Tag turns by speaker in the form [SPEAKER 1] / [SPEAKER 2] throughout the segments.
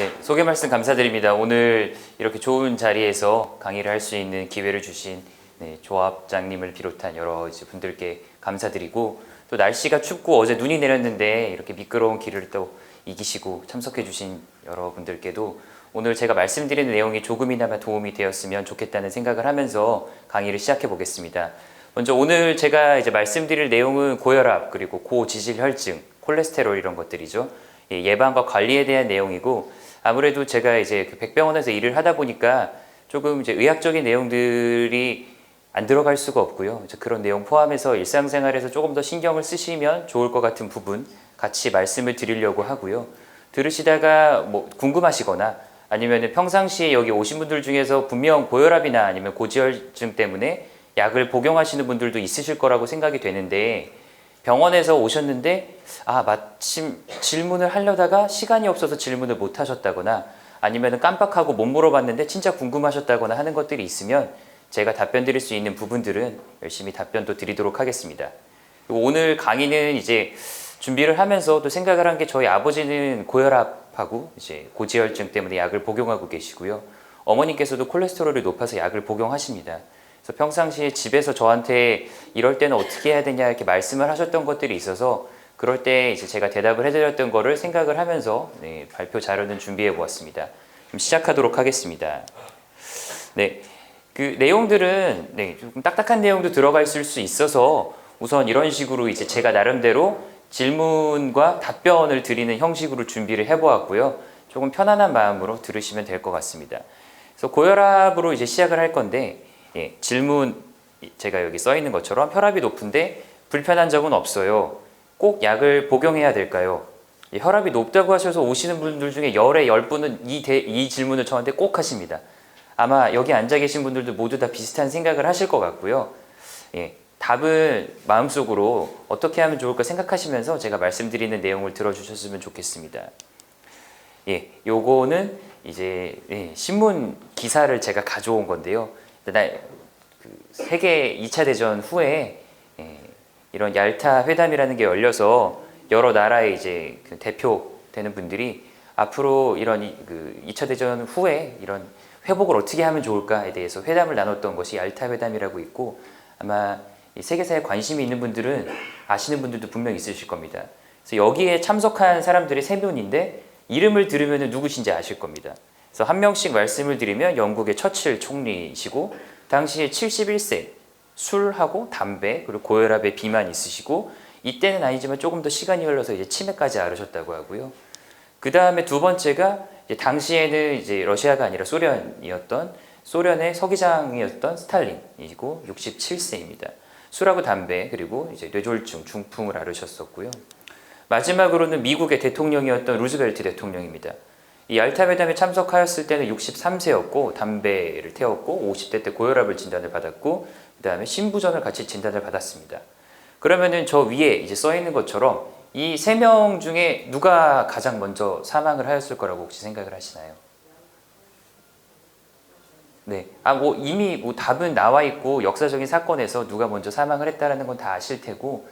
[SPEAKER 1] 네, 소개 말씀 감사드립니다. 오늘 이렇게 좋은 자리에서 강의를 할 수 있는 기회를 주신 조합장님을 비롯한 여러 이제 분들께 감사드리고, 또 날씨가 춥고 어제 눈이 내렸는데 이렇게 미끄러운 길을 또 이기시고 참석해 주신 여러분들께도 오늘 제가 말씀드리는 내용이 조금이나마 도움이 되었으면 좋겠다는 생각을 하면서 강의를 시작해 보겠습니다. 먼저 오늘 제가 이제 말씀드릴 내용은 고혈압, 그리고 고지질혈증, 콜레스테롤 이런 것들이죠. 예방과 관리에 대한 내용이고, 아무래도 제가 이제 그 백병원에서 일을 하다 보니까 조금 이제 의학적인 내용들이 안 들어갈 수가 없고요. 그런 내용 포함해서 일상생활에서 조금 더 신경을 쓰시면 좋을 것 같은 부분 같이 말씀을 드리려고 하고요. 들으시다가 뭐 궁금하시거나 아니면 평상시에 여기 오신 분들 중에서 분명 고혈압이나 아니면 고지혈증 때문에 약을 복용하시는 분들도 있으실 거라고 생각이 되는데, 병원에서 오셨는데 마침 질문을 하려다가 시간이 없어서 질문을 못 하셨다거나 아니면 깜빡하고 못 물어봤는데 진짜 궁금하셨다거나 하는 것들이 있으면 제가 답변 드릴 수 있는 부분들은 열심히 답변도 드리도록 하겠습니다. 그리고 오늘 강의는 이제 준비를 하면서 또 생각을 한 게, 저희 아버지는 고혈압하고 이제 고지혈증 때문에 약을 복용하고 계시고요. 어머니께서도 콜레스테롤이 높아서 약을 복용하십니다. 그래서 평상시에 집에서 저한테 이럴 때는 어떻게 해야 되냐 이렇게 말씀을 하셨던 것들이 있어서, 그럴 때 이제 제가 대답을 해드렸던 거를 생각을 하면서 발표 자료는 준비해 보았습니다. 그럼 시작하도록 하겠습니다. 그 내용들은 조금 딱딱한 내용도 들어가 있을 수 있어서 우선 이런 식으로 이제 제가 나름대로 질문과 답변을 드리는 형식으로 준비를 해보았고요. 조금 편안한 마음으로 들으시면 될 것 같습니다. 그래서 고혈압으로 이제 시작을 할 건데, 질문 제가 여기 써 있는 것처럼 혈압이 높은데 불편한 점은 없어요. 꼭 약을 복용해야 될까요? 혈압이 높다고 하셔서 오시는 분들 중에 열의 10분은 이 질문을 저한테 꼭 하십니다. 아마 여기 앉아 계신 분들도 모두 다 비슷한 생각을 하실 것 같고요. 답은 마음속으로 어떻게 하면 좋을까 생각하시면서 제가 말씀드리는 내용을 들어주셨으면 좋겠습니다. 요거는 이제 신문 기사를 제가 가져온 건데요. 세계 2차 대전 후에 이런 얄타 회담이라는 게 열려서 여러 나라의 이제 그 대표되는 분들이 앞으로 이런 2차 대전 후에 이런 회복을 어떻게 하면 좋을까에 대해서 회담을 나눴던 것이 얄타 회담이라고 있고, 아마 이 세계사에 관심이 있는 분들은 아시는 분들도 분명 있으실 겁니다. 그래서 여기에 참석한 사람들이 3분인데 이름을 들으면 누구신지 아실 겁니다. 그래서 한 명씩 말씀을 드리면, 영국의 처칠 총리시고 당시에 71세, 술하고 담배 그리고 고혈압에 비만 있으시고, 이때는 아니지만 조금 더 시간이 흘러서 이제 치매까지 앓으셨다고 하고요. 그 다음에 두 번째가 당시에는 이제 러시아가 아니라 소련이었던, 소련의 서기장이었던 스탈린이고 67세입니다. 술하고 담배 그리고 이제 뇌졸중, 중풍을 앓으셨었고요. 마지막으로는 미국의 대통령이었던 루즈벨트 대통령입니다. 이 얄타 회담에 참석하였을 때는 63세였고 담배를 태웠고 50대 때 고혈압을 진단을 받았고, 그 다음에 신부전을 같이 진단을 받았습니다. 그러면은 저 위에 이제 써 있는 것처럼 이 3명 중에 누가 가장 먼저 사망을 하였을 거라고 혹시 생각을 하시나요? 이미 답은 나와 있고 역사적인 사건에서 누가 먼저 사망을 했다라는 건 다 아실 테고,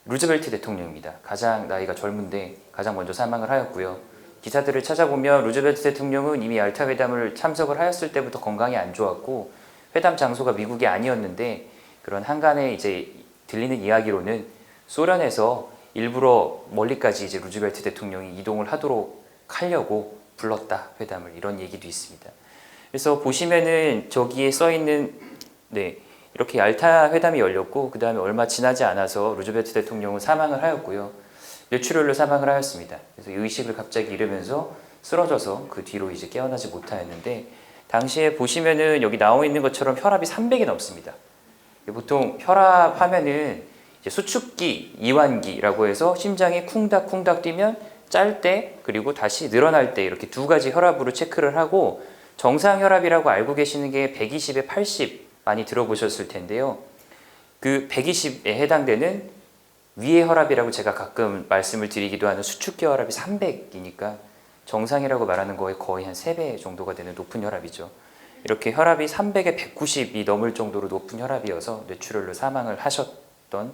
[SPEAKER 1] 루즈벨트 대통령입니다. 가장 나이가 젊은데 가장 먼저 사망을 하였고요. 기사들을 찾아보면 루즈벨트 대통령은 이미 얄타 회담을 참석을 하였을 때부터 건강이 안 좋았고, 회담 장소가 미국이 아니었는데 그런 한간에 이제 들리는 이야기로는 소련에서 일부러 멀리까지 이제 루즈벨트 대통령이 이동을 하려고 불렀다, 회담을, 이런 얘기도 있습니다. 그래서 보시면은 저기에 써 있는 이렇게 얄타 회담이 열렸고, 그 다음에 얼마 지나지 않아서 루즈벨트 대통령은 사망을 하였고요. 뇌출혈로 사망을 하였습니다. 그래서 의식을 갑자기 잃으면서 쓰러져서 그 뒤로 이제 깨어나지 못하였는데, 당시에 보시면은 여기 나와 있는 것처럼 혈압이 300이 넘습니다. 보통 혈압 하면은 이제 수축기, 이완기라고 해서 심장이 쿵닥쿵닥 뛰면 짤 때 그리고 다시 늘어날 때 이렇게 두 가지 혈압으로 체크를 하고, 정상 혈압이라고 알고 계시는 게 120에 80 많이 들어보셨을 텐데요. 그 120에 해당되는 위의 혈압이라고 제가 가끔 말씀을 드리기도 하는 수축기 혈압이 300이니까 정상이라고 말하는 거에 거의 한 3배 정도가 되는 높은 혈압이죠. 이렇게 혈압이 300에 190이 넘을 정도로 높은 혈압이어서 뇌출혈로 사망을 하셨던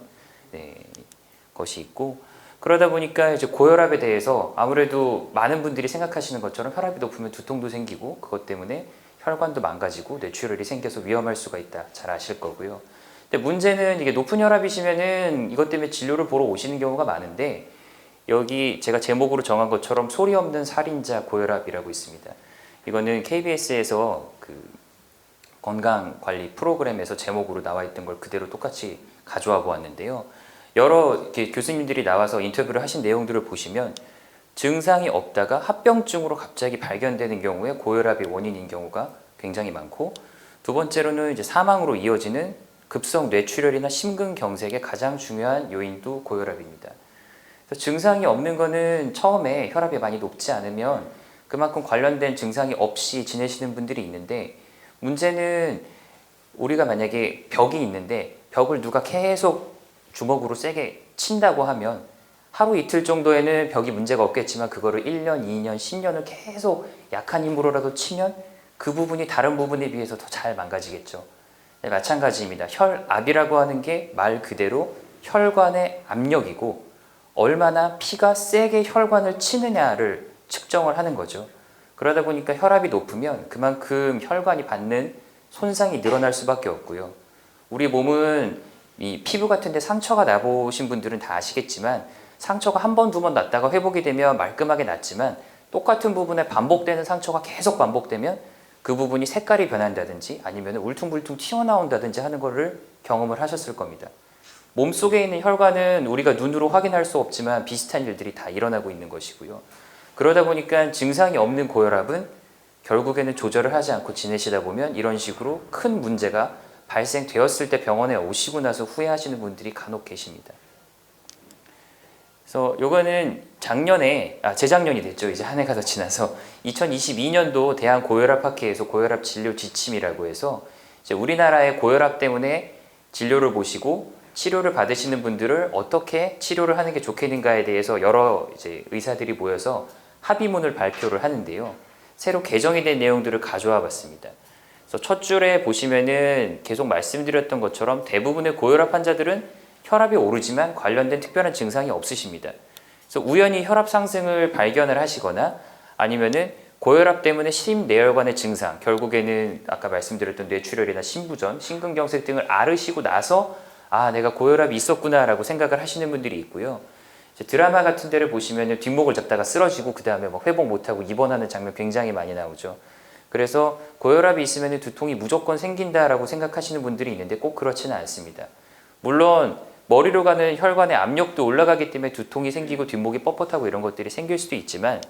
[SPEAKER 1] 것이 있고, 그러다 보니까 이제 고혈압에 대해서 아무래도 많은 분들이 생각하시는 것처럼 혈압이 높으면 두통도 생기고 그것 때문에 혈관도 망가지고 뇌출혈이 생겨서 위험할 수가 있다. 잘 아실 거고요. 근데 문제는 이게 높은 혈압이시면은 이것 때문에 진료를 보러 오시는 경우가 많은데 여기 제가 제목으로 정한 것처럼 소리 없는 살인자 고혈압이라고 있습니다. 이거는 KBS에서 그 건강관리 프로그램에서 제목으로 나와 있던 걸 그대로 똑같이 가져와 보았는데요. 여러 이렇게 교수님들이 나와서 인터뷰를 하신 내용들을 보시면 증상이 없다가 합병증으로 갑자기 발견되는 경우에 고혈압이 원인인 경우가 굉장히 많고, 두 번째로는 이제 사망으로 이어지는 급성 뇌출혈이나 심근경색의 가장 중요한 요인도 고혈압입니다. 그래서 증상이 없는 거는 처음에 혈압이 많이 높지 않으면 그만큼 관련된 증상이 없이 지내시는 분들이 있는데, 문제는 우리가 만약에 벽이 있는데 벽을 누가 계속 주먹으로 세게 친다고 하면 하루 이틀 정도에는 벽이 문제가 없겠지만 그거를 1년, 2년, 10년을 계속 약한 힘으로라도 치면 그 부분이 다른 부분에 비해서 더 잘 망가지겠죠. 네, 마찬가지입니다. 혈압이라고 하는 게 말 그대로 혈관의 압력이고 얼마나 피가 세게 혈관을 치느냐를 측정을 하는 거죠. 그러다 보니까 혈압이 높으면 그만큼 혈관이 받는 손상이 늘어날 수밖에 없고요. 우리 몸은 이 피부 같은 데 상처가 나보신 분들은 다 아시겠지만 상처가 한 번, 두 번 났다가 회복이 되면 말끔하게 낫지만 똑같은 부분에 반복되는 상처가 계속 반복되면 그 부분이 색깔이 변한다든지 아니면 울퉁불퉁 튀어나온다든지 하는 거를 경험을 하셨을 겁니다. 몸속에 있는 혈관은 우리가 눈으로 확인할 수 없지만 비슷한 일들이 다 일어나고 있는 것이고요. 그러다 보니까 증상이 없는 고혈압은 결국에는 조절을 하지 않고 지내시다 보면 이런 식으로 큰 문제가 발생되었을 때 병원에 오시고 나서 후회하시는 분들이 간혹 계십니다. 그래서 요거는 재작년이 됐죠. 이제 한 해가 더 지나서 2022년도 대한고혈압학회에서 고혈압 진료 지침이라고 해서 이제 우리나라의 고혈압 때문에 진료를 보시고 치료를 받으시는 분들을 어떻게 치료를 하는 게 좋겠는가에 대해서 여러 이제 의사들이 모여서 합의문을 발표를 하는데요. 새로 개정이 된 내용들을 가져와 봤습니다. 그래서 첫 줄에 보시면은 계속 말씀드렸던 것처럼 대부분의 고혈압 환자들은 혈압이 오르지만 관련된 특별한 증상이 없으십니다. 그래서 우연히 혈압 상승을 발견을 하시거나 아니면은 고혈압 때문에 심내혈관의 증상, 결국에는 아까 말씀드렸던 뇌출혈이나 심부전, 심근경색 등을 앓으시고 나서 아, 내가 고혈압이 있었구나라고 생각을 하시는 분들이 있고요. 드라마 같은 데를 보시면 뒷목을 잡다가 쓰러지고 그 다음에 막 회복 못하고 입원하는 장면 굉장히 많이 나오죠. 그래서 고혈압이 있으면 두통이 무조건 생긴다라고 생각하시는 분들이 있는데 꼭 그렇지는 않습니다. 물론 머리로 가는 혈관의 압력도 올라가기 때문에 두통이 생기고 뒷목이 뻣뻣하고 이런 것들이 생길 수도 있지만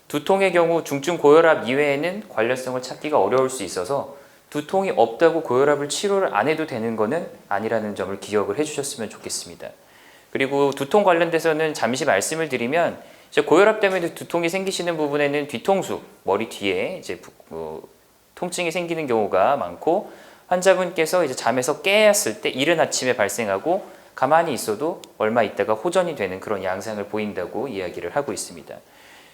[SPEAKER 1] 두통의 경우 중증 고혈압 이외에는 관련성을 찾기가 어려울 수 있어서 두통이 없다고 고혈압을 치료를 안 해도 되는 거는 아니라는 점을 기억을 해주셨으면 좋겠습니다. 그리고 두통 관련돼서는 잠시 말씀을 드리면 이제 고혈압 때문에 두통이 생기시는 부분에는 뒤통수, 머리 뒤에 이제 통증이 생기는 경우가 많고 환자분께서 이제 잠에서 깨었을 때 이른 아침에 발생하고 가만히 있어도 얼마 있다가 호전이 되는 그런 양상을 보인다고 이야기를 하고 있습니다.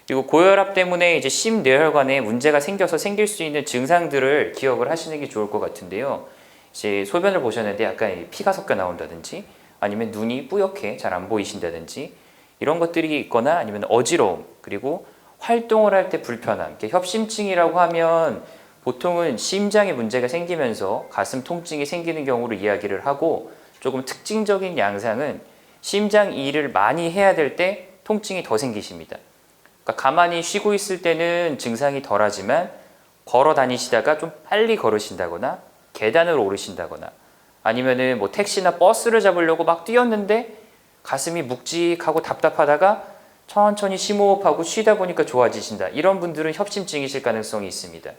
[SPEAKER 1] 그리고 고혈압 때문에 이제 심뇌혈관에 문제가 생겨서 생길 수 있는 증상들을 기억을 하시는 게 좋을 것 같은데요. 이제 소변을 보셨는데 약간 피가 섞여 나온다든지 아니면 눈이 뿌옇게 잘 안 보이신다든지 이런 것들이 있거나 아니면 어지러움, 그리고 활동을 할 때 불편함, 협심증이라고 하면 보통은 심장에 문제가 생기면서 가슴 통증이 생기는 경우를 이야기를 하고 조금 특징적인 양상은 심장 일을 많이 해야 될 때 통증이 더 생기십니다. 그러니까 가만히 쉬고 있을 때는 증상이 덜하지만 걸어 다니시다가 좀 빨리 걸으신다거나 계단을 오르신다거나 아니면은 뭐 택시나 버스를 잡으려고 막 뛰었는데 가슴이 묵직하고 답답하다가 천천히 심호흡하고 쉬다 보니까 좋아지신다. 이런 분들은 협심증이실 가능성이 있습니다.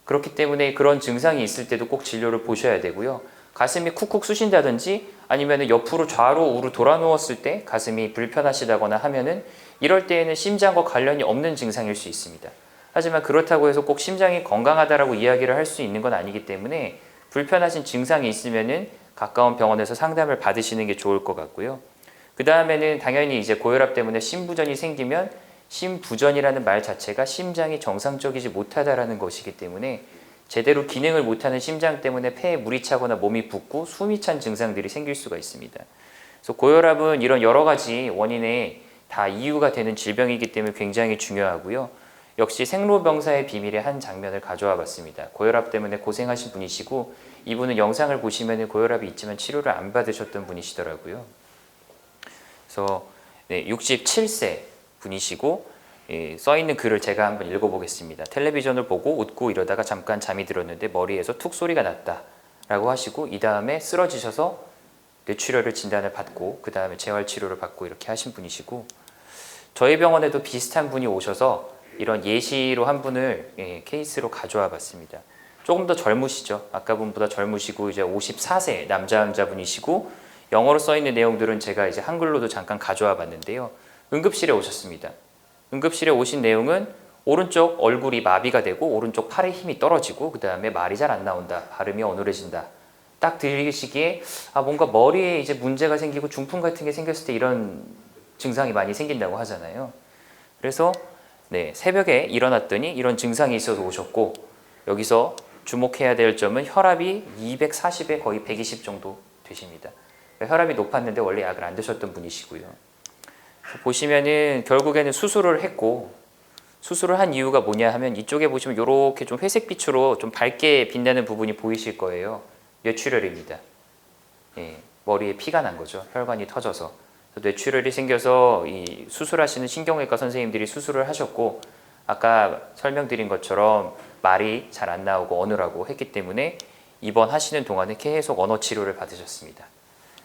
[SPEAKER 1] 그렇기 때문에 그런 증상이 있을 때도 꼭 진료를 보셔야 되고요. 가슴이 쿡쿡 쑤신다든지 아니면 옆으로 좌로 우로 돌아 누웠을 때 가슴이 불편하시다거나 하면은 이럴 때에는 심장과 관련이 없는 증상일 수 있습니다. 하지만 그렇다고 해서 꼭 심장이 건강하다라고 이야기를 할 수 있는 건 아니기 때문에 불편하신 증상이 있으면은 가까운 병원에서 상담을 받으시는 게 좋을 것 같고요. 그 다음에는 당연히 이제 고혈압 때문에 심부전이 생기면 심부전이라는 말 자체가 심장이 정상적이지 못하다라는 것이기 때문에 제대로 기능을 못하는 심장 때문에 폐에 물이 차거나 몸이 붓고 숨이 찬 증상들이 생길 수가 있습니다. 그래서 고혈압은 이런 여러 가지 원인에 다 이유가 되는 질병이기 때문에 굉장히 중요하고요. 역시 생로병사의 비밀의 한 장면을 가져와 봤습니다. 고혈압 때문에 고생하신 분이시고 이분은 영상을 보시면 고혈압이 있지만 치료를 안 받으셨던 분이시더라고요. 그래서 67세 분이시고 써 있는 글을 제가 한번 읽어보겠습니다. 텔레비전을 보고 웃고 이러다가 잠깐 잠이 들었는데 머리에서 툭 소리가 났다 라고 하시고 이 다음에 쓰러지셔서 뇌출혈을 진단을 받고 그 다음에 재활치료를 받고 이렇게 하신 분이시고 저희 병원에도 비슷한 분이 오셔서 이런 예시로 한 분을 케이스로 가져와 봤습니다. 조금 더 젊으시죠. 아까 분보다 젊으시고 이제 54세 남자 환자분이시고 영어로 써 있는 내용들은 제가 이제 한글로도 잠깐 가져와 봤는데요. 응급실에 오셨습니다. 응급실에 오신 내용은 오른쪽 얼굴이 마비가 되고 오른쪽 팔에 힘이 떨어지고 그 다음에 말이 잘 안 나온다. 발음이 어눌해진다. 딱 들으시기에 뭔가 머리에 이제 문제가 생기고 중풍 같은 게 생겼을 때 이런 증상이 많이 생긴다고 하잖아요. 그래서 새벽에 일어났더니 이런 증상이 있어서 오셨고 여기서 주목해야 될 점은 혈압이 240에 거의 120 정도 되십니다. 혈압이 높았는데 원래 약을 안 드셨던 분이시고요. 보시면은 결국에는 수술을 했고 수술을 한 이유가 뭐냐 하면 이쪽에 보시면 이렇게 좀 회색빛으로 좀 밝게 빛나는 부분이 보이실 거예요. 뇌출혈입니다. 머리에 피가 난 거죠. 혈관이 터져서. 뇌출혈이 생겨서 이 수술하시는 신경외과 선생님들이 수술을 하셨고 아까 설명드린 것처럼 말이 잘 안 나오고 어눌하고 했기 때문에 입원하시는 동안에 계속 언어 치료를 받으셨습니다.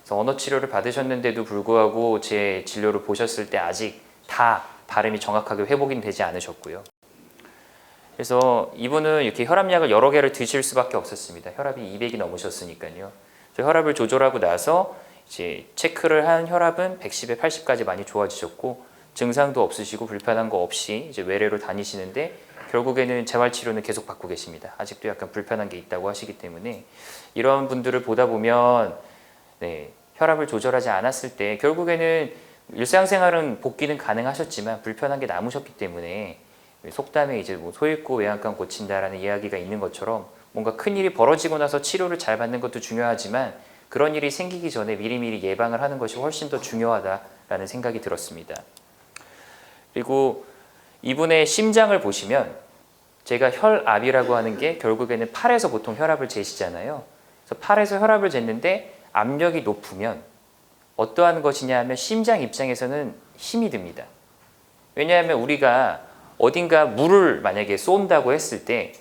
[SPEAKER 1] 그래서 언어 치료를 받으셨는데도 불구하고 제 진료를 보셨을 때 아직 다 발음이 정확하게 회복이 되지 않으셨고요. 그래서 이분은 이렇게 혈압약을 여러 개를 드실 수밖에 없었습니다. 혈압이 200이 넘으셨으니까요. 혈압을 조절하고 나서 이제 체크를 한 혈압은 110에 80까지 많이 좋아지셨고 증상도 없으시고 불편한 거 없이 이제 외래로 다니시는데 결국에는 재활치료는 계속 받고 계십니다. 아직도 약간 불편한 게 있다고 하시기 때문에 이런 분들을 보다 보면 혈압을 조절하지 않았을 때 결국에는 일상생활은 복귀는 가능하셨지만 불편한 게 남으셨기 때문에 속담에 이제 뭐 소잃고 외양간 고친다라는 이야기가 있는 것처럼 뭔가 큰 일이 벌어지고 나서 치료를 잘 받는 것도 중요하지만 그런 일이 생기기 전에 미리미리 예방을 하는 것이 훨씬 더 중요하다라는 생각이 들었습니다. 그리고 이분의 심장을 보시면 제가 혈압이라고 하는 게 결국에는 팔에서 보통 혈압을 재시잖아요. 그래서 팔에서 혈압을 쟀는데 압력이 높으면 어떠한 것이냐 하면 심장 입장에서는 힘이 듭니다. 왜냐하면 우리가 어딘가 물을 만약에 쏜다고 했을 때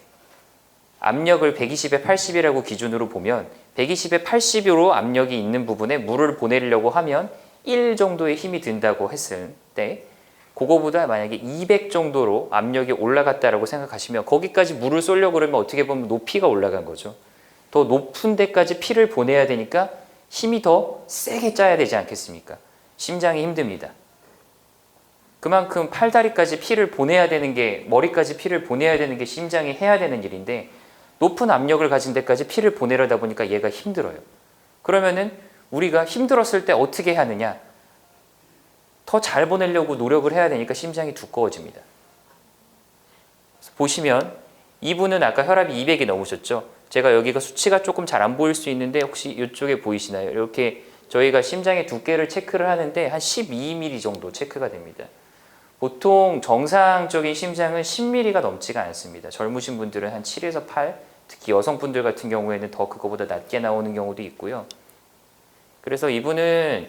[SPEAKER 1] 압력을 120에 80이라고 기준으로 보면 120에 80으로 압력이 있는 부분에 물을 보내려고 하면 1 정도의 힘이 든다고 했을 때 그거보다 만약에 200 정도로 압력이 올라갔다라고 생각하시면 거기까지 물을 쏘려고 그러면 어떻게 보면 높이가 올라간 거죠. 더 높은 데까지 피를 보내야 되니까 힘이 더 세게 짜야 되지 않겠습니까? 심장이 힘듭니다. 그만큼 팔다리까지 피를 보내야 되는 게 머리까지 피를 보내야 되는 게 심장이 해야 되는 일인데 높은 압력을 가진 데까지 피를 보내려다 보니까 얘가 힘들어요. 그러면은 우리가 힘들었을 때 어떻게 하느냐? 더 잘 보내려고 노력을 해야 되니까 심장이 두꺼워집니다. 보시면 이분은 아까 혈압이 200이 넘으셨죠? 제가 여기가 수치가 조금 잘 안 보일 수 있는데 혹시 이쪽에 보이시나요? 이렇게 저희가 심장의 두께를 체크를 하는데 한 12mm 정도 체크가 됩니다. 보통 정상적인 심장은 10mm가 넘지가 않습니다. 젊으신 분들은 한 7에서 8, 특히 여성분들 같은 경우에는 더 그거보다 낮게 나오는 경우도 있고요. 그래서 이분은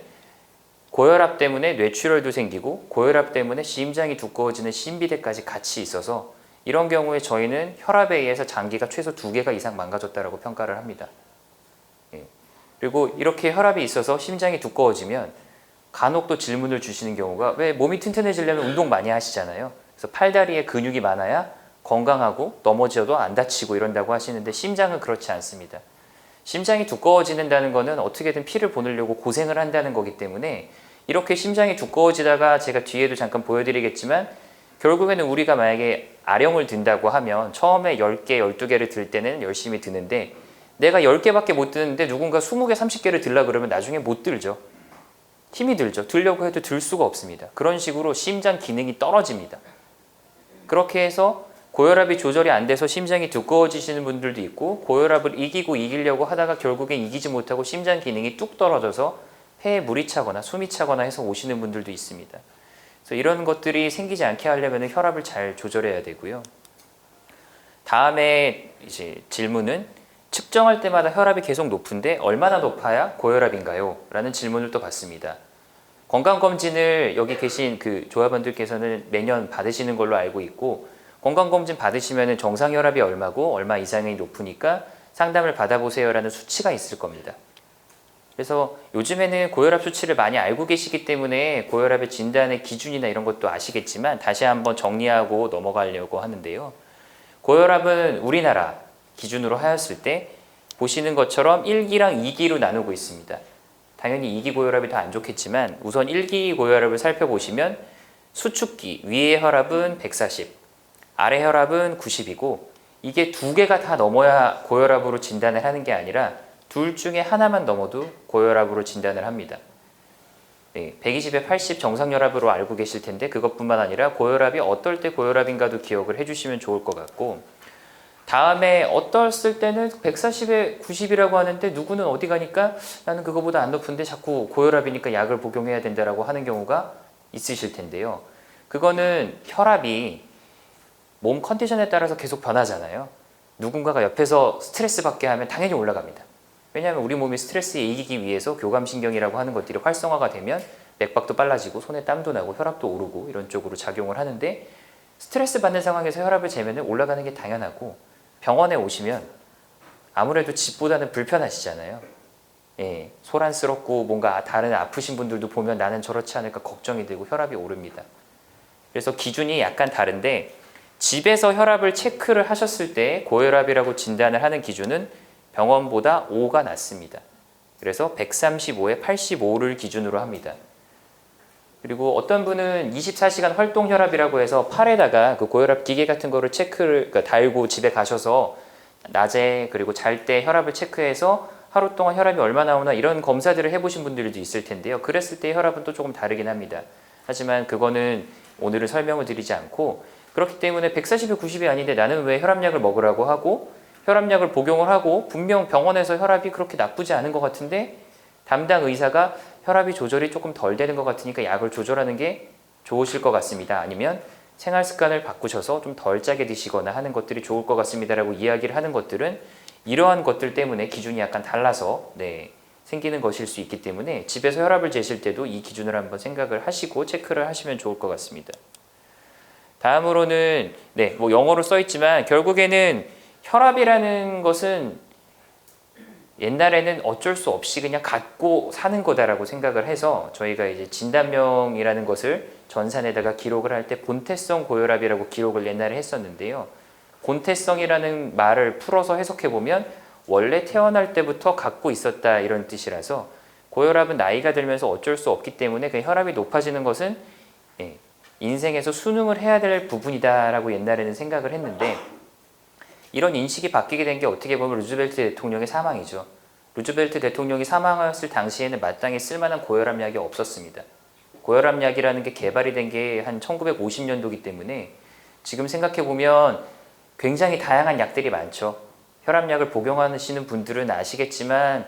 [SPEAKER 1] 고혈압 때문에 뇌출혈도 생기고 고혈압 때문에 심장이 두꺼워지는 심비대까지 같이 있어서 이런 경우에 저희는 혈압에 의해서 장기가 최소 2개가 이상 망가졌다고 평가를 합니다. 그리고 이렇게 혈압이 있어서 심장이 두꺼워지면 간혹 또 질문을 주시는 경우가 왜 몸이 튼튼해지려면 운동 많이 하시잖아요. 그래서 팔다리에 근육이 많아야 건강하고 넘어져도 안 다치고 이런다고 하시는데 심장은 그렇지 않습니다. 심장이 두꺼워지는다는 거는 어떻게든 피를 보내려고 고생을 한다는 거기 때문에 이렇게 심장이 두꺼워지다가 제가 뒤에도 잠깐 보여드리겠지만 결국에는 우리가 만약에 아령을 든다고 하면 처음에 10개, 12개를 들 때는 열심히 드는데 내가 10개밖에 못 드는데 누군가 20개, 30개를 들라 그러면 나중에 못 들죠. 힘이 들죠. 들려고 해도 들 수가 없습니다. 그런 식으로 심장 기능이 떨어집니다. 그렇게 해서 고혈압이 조절이 안 돼서 심장이 두꺼워지시는 분들도 있고 고혈압을 이기려고 하다가 결국엔 이기지 못하고 심장 기능이 뚝 떨어져서 폐에 물이 차거나 숨이 차거나 해서 오시는 분들도 있습니다. 그래서 이런 것들이 생기지 않게 하려면 혈압을 잘 조절해야 되고요. 다음에 이제 질문은 측정할 때마다 혈압이 계속 높은데 얼마나 높아야 고혈압인가요? 라는 질문을 또 받습니다. 건강검진을 여기 계신 그 조합원들께서는 매년 받으시는 걸로 알고 있고, 건강검진 받으시면 정상 혈압이 얼마고 얼마 이상이 높으니까 상담을 받아보세요라는 수치가 있을 겁니다. 그래서 요즘에는 고혈압 수치를 많이 알고 계시기 때문에 고혈압의 진단의 기준이나 이런 것도 아시겠지만 다시 한번 정리하고 넘어가려고 하는데요. 고혈압은 우리나라 기준으로 하였을 때 보시는 것처럼 1기랑 2기로 나누고 있습니다. 당연히 2기 고혈압이 더 안 좋겠지만 우선 1기 고혈압을 살펴보시면 수축기 위의 혈압은 140, 아래 혈압은 90이고, 이게 두 개가 다 넘어야 고혈압으로 진단을 하는 게 아니라 둘 중에 하나만 넘어도 고혈압으로 진단을 합니다. 120에 80 정상혈압으로 알고 계실 텐데 그것뿐만 아니라 고혈압이 어떨 때 고혈압인가도 기억을 해주시면 좋을 것 같고, 다음에 어떨 때는 140에 90이라고 하는데 누구는 어디 가니까 나는 그거보다 안 높은데 자꾸 고혈압이니까 약을 복용해야 된다라고 하는 경우가 있으실 텐데요. 그거는 혈압이 몸 컨디션에 따라서 계속 변하잖아요. 누군가가 옆에서 스트레스 받게 하면 당연히 올라갑니다. 왜냐하면 우리 몸이 스트레스에 이기기 위해서 교감신경이라고 하는 것들이 활성화가 되면 맥박도 빨라지고 손에 땀도 나고 혈압도 오르고 이런 쪽으로 작용을 하는데, 스트레스 받는 상황에서 혈압을 재면 올라가는 게 당연하고, 병원에 오시면 아무래도 집보다는 불편하시잖아요. 소란스럽고 뭔가 다른 아프신 분들도 보면 나는 저렇지 않을까 걱정이 되고 혈압이 오릅니다. 그래서 기준이 약간 다른데, 집에서 혈압을 체크를 하셨을 때 고혈압이라고 진단을 하는 기준은 병원보다 5가 낮습니다. 그래서 135에 85를 기준으로 합니다. 그리고 어떤 분은 24시간 활동 혈압이라고 해서 팔에다가 그 고혈압 기계 같은 거를 그러니까 달고 집에 가셔서 낮에 그리고 잘 때 혈압을 체크해서 하루 동안 혈압이 얼마 나오나 이런 검사들을 해보신 분들도 있을 텐데요. 그랬을 때 혈압은 또 조금 다르긴 합니다. 하지만 그거는 오늘은 설명을 드리지 않고, 그렇기 때문에 140이 90이 아닌데 나는 왜 혈압약을 먹으라고 하고 혈압약을 복용을 하고 분명 병원에서 혈압이 그렇게 나쁘지 않은 것 같은데 담당 의사가 혈압이 조절이 조금 덜 되는 것 같으니까 약을 조절하는 게 좋으실 것 같습니다. 아니면 생활 습관을 바꾸셔서 좀 덜 짜게 드시거나 하는 것들이 좋을 것 같습니다라고 이야기를 하는 것들은 이러한 것들 때문에 기준이 약간 달라서 생기는 것일 수 있기 때문에 집에서 혈압을 재실 때도 이 기준을 한번 생각을 하시고 체크를 하시면 좋을 것 같습니다. 다음으로는 뭐 영어로 써 있지만 결국에는 혈압이라는 것은 옛날에는 어쩔 수 없이 그냥 갖고 사는 거다라고 생각을 해서 저희가 이제 진단명이라는 것을 전산에다가 기록을 할 때 본태성 고혈압이라고 기록을 옛날에 했었는데요. 본태성이라는 말을 풀어서 해석해 보면 원래 태어날 때부터 갖고 있었다 이런 뜻이라서, 고혈압은 나이가 들면서 어쩔 수 없기 때문에 그 혈압이 높아지는 것은 인생에서 순응을 해야 될 부분이다라고 옛날에는 생각을 했는데, 이런 인식이 바뀌게 된 게 어떻게 보면 루즈벨트 대통령의 사망이죠. 루즈벨트 대통령이 사망했을 당시에는 마땅히 쓸만한 고혈압 약이 없었습니다. 고혈압 약이라는 게 개발이 된 게 한 1950년도이기 때문에 지금 생각해 보면 굉장히 다양한 약들이 많죠. 혈압약을 복용하시는 분들은 아시겠지만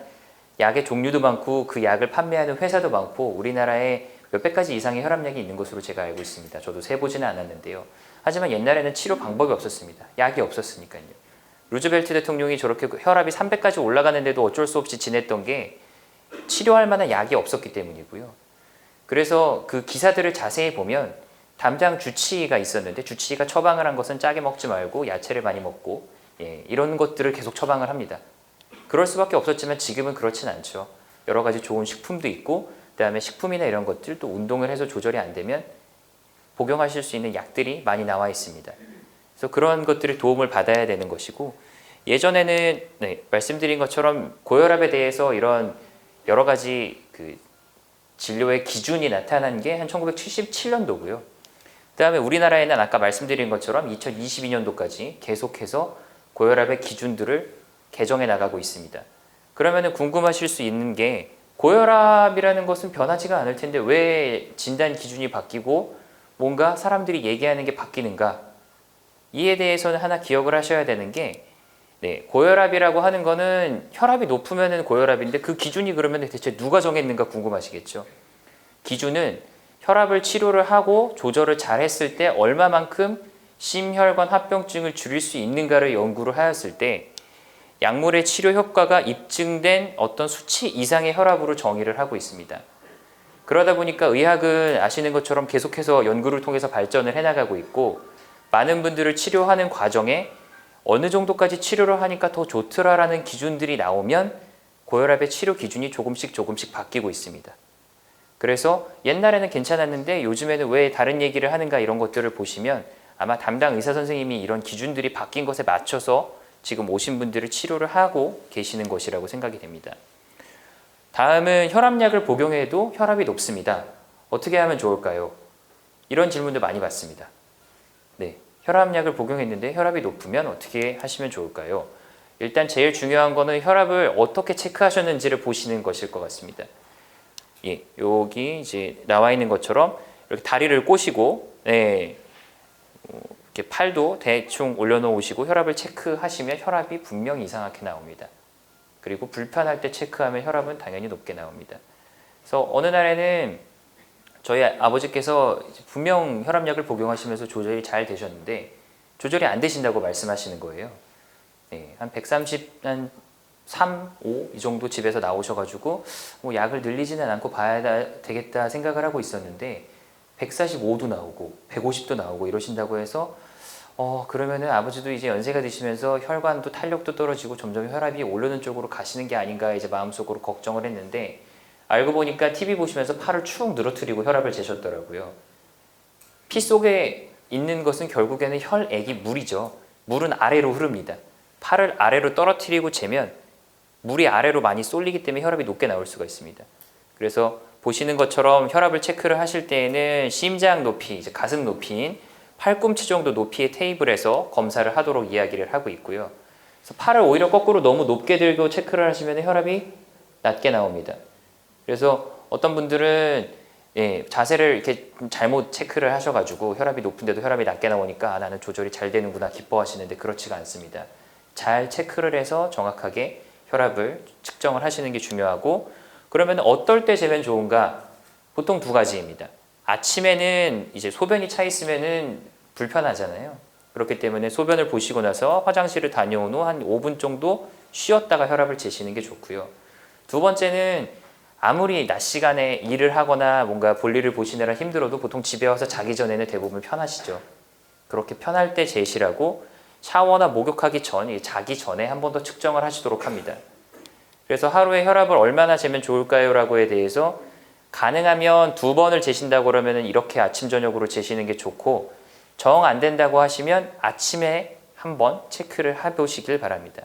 [SPEAKER 1] 약의 종류도 많고 그 약을 판매하는 회사도 많고 우리나라에 몇백 가지 이상의 혈압약이 있는 것으로 제가 알고 있습니다. 저도 세보지는 않았는데요. 하지만 옛날에는 치료 방법이 없었습니다. 약이 없었으니까요. 루즈벨트 대통령이 저렇게 혈압이 300까지 올라가는데도 어쩔 수 없이 지냈던 게 치료할 만한 약이 없었기 때문이고요. 그래서 그 기사들을 자세히 보면 담당 주치의가 있었는데 주치의가 처방을 한 것은 짜게 먹지 말고 야채를 많이 먹고 이런 것들을 계속 처방을 합니다. 그럴 수밖에 없었지만 지금은 그렇진 않죠. 여러 가지 좋은 식품도 있고 그다음에 식품이나 이런 것들 또 운동을 해서 조절이 안 되면 복용하실 수 있는 약들이 많이 나와 있습니다. 그래서 그런 것들의 도움을 받아야 되는 것이고, 예전에는 말씀드린 것처럼 고혈압에 대해서 이런 여러 가지 그 진료의 기준이 나타난 게 한 1977년도고요. 그 다음에 우리나라에는 아까 말씀드린 것처럼 2022년도까지 계속해서 고혈압의 기준들을 개정해 나가고 있습니다. 그러면 궁금하실 수 있는 게 고혈압이라는 것은 변하지가 않을 텐데 왜 진단 기준이 바뀌고 뭔가 사람들이 얘기하는 게 바뀌는가? 이에 대해서는 하나 기억을 하셔야 되는 게 네, 고혈압이라고 하는 거는 혈압이 높으면 고혈압인데 그 기준이 그러면 대체 누가 정했는가 궁금하시겠죠? 기준은 혈압을 치료를 하고 조절을 잘 했을 때 얼마만큼 심혈관 합병증을 줄일 수 있는가를 연구를 하였을 때 약물의 치료 효과가 입증된 어떤 수치 이상의 혈압으로 정의를 하고 있습니다. 그러다 보니까 의학은 아시는 것처럼 계속해서 연구를 통해서 발전을 해나가고 있고 많은 분들을 치료하는 과정에 어느 정도까지 치료를 하니까 더 좋더라라는 기준들이 나오면 고혈압의 치료 기준이 조금씩 바뀌고 있습니다. 그래서 옛날에는 괜찮았는데 요즘에는 왜 다른 얘기를 하는가 이런 것들을 보시면 아마 담당 의사 선생님이 이런 기준들이 바뀐 것에 맞춰서 지금 오신 분들을 치료를 하고 계시는 것이라고 생각이 됩니다. 다음은 혈압약을 복용해도 혈압이 높습니다. 어떻게 하면 좋을까요? 이런 질문도 많이 받습니다. 네, 혈압약을 복용했는데 혈압이 높으면 어떻게 하시면 좋을까요? 일단 제일 중요한 거는 혈압을 어떻게 체크하셨는지를 보시는 것일 것 같습니다. 예, 여기 이제 나와 있는 것처럼 이렇게 다리를 꼬시고, 네, 이렇게 팔도 대충 올려놓으시고 혈압을 체크하시면 혈압이 분명히 이상하게 나옵니다. 그리고 불편할 때 체크하면 혈압은 당연히 높게 나옵니다. 그래서 어느 날에는 저희 아버지께서 분명 혈압약을 복용하시면서 조절이 잘 되셨는데 조절이 안 되신다고 말씀하시는 거예요. 네, 한 130, 한 3, 5 이 정도 집에서 나오셔가지고 뭐 약을 늘리지는 않고 봐야 되겠다 생각을 하고 있었는데 145도 나오고 150도 나오고 이러신다고 해서 그러면은 아버지도 이제 연세가 드시면서 혈관도 탄력도 떨어지고 점점 혈압이 오르는 쪽으로 가시는 게 아닌가 이제 마음속으로 걱정을 했는데 알고 보니까 TV 보시면서 팔을 축 늘어뜨리고 혈압을 재셨더라고요. 피 속에 있는 것은 결국에는 혈액이 물이죠. 물은 아래로 흐릅니다. 팔을 아래로 떨어뜨리고 재면 물이 아래로 많이 쏠리기 때문에 혈압이 높게 나올 수가 있습니다. 그래서 보시는 것처럼 혈압을 체크를 하실 때에는 심장 높이, 이제 가슴 높이인 팔꿈치 정도 높이의 테이블에서 검사를 하도록 이야기를 하고 있고요. 그래서 팔을 오히려 거꾸로 너무 높게 들고 체크를 하시면 혈압이 낮게 나옵니다. 그래서 어떤 분들은 자세를 이렇게 잘못 체크를 하셔가지고 혈압이 높은데도 혈압이 낮게 나오니까 나는 조절이 잘 되는구나 기뻐하시는데 그렇지가 않습니다. 잘 체크를 해서 정확하게 혈압을 측정을 하시는 게 중요하고 그러면 어떨 때 재면 좋은가? 보통 두 가지입니다. 아침에는 이제 소변이 차 있으면은 불편하잖아요. 그렇기 때문에 소변을 보시고 나서 화장실을 다녀온 후 한 5분 정도 쉬었다가 혈압을 재시는 게 좋고요. 두 번째는 아무리 낮 시간에 일을 하거나 뭔가 볼일을 보시느라 힘들어도 보통 집에 와서 자기 전에는 대부분 편하시죠. 그렇게 편할 때 재시라고 샤워나 목욕하기 전, 자기 전에 한 번 더 측정을 하시도록 합니다. 그래서 하루에 혈압을 얼마나 재면 좋을까요? 라고에 대해서 가능하면 2번을 재신다고 그러면 이렇게 아침 저녁으로 재시는 게 좋고 정 안 된다고 하시면 아침에 한번 체크를 해보시길 바랍니다.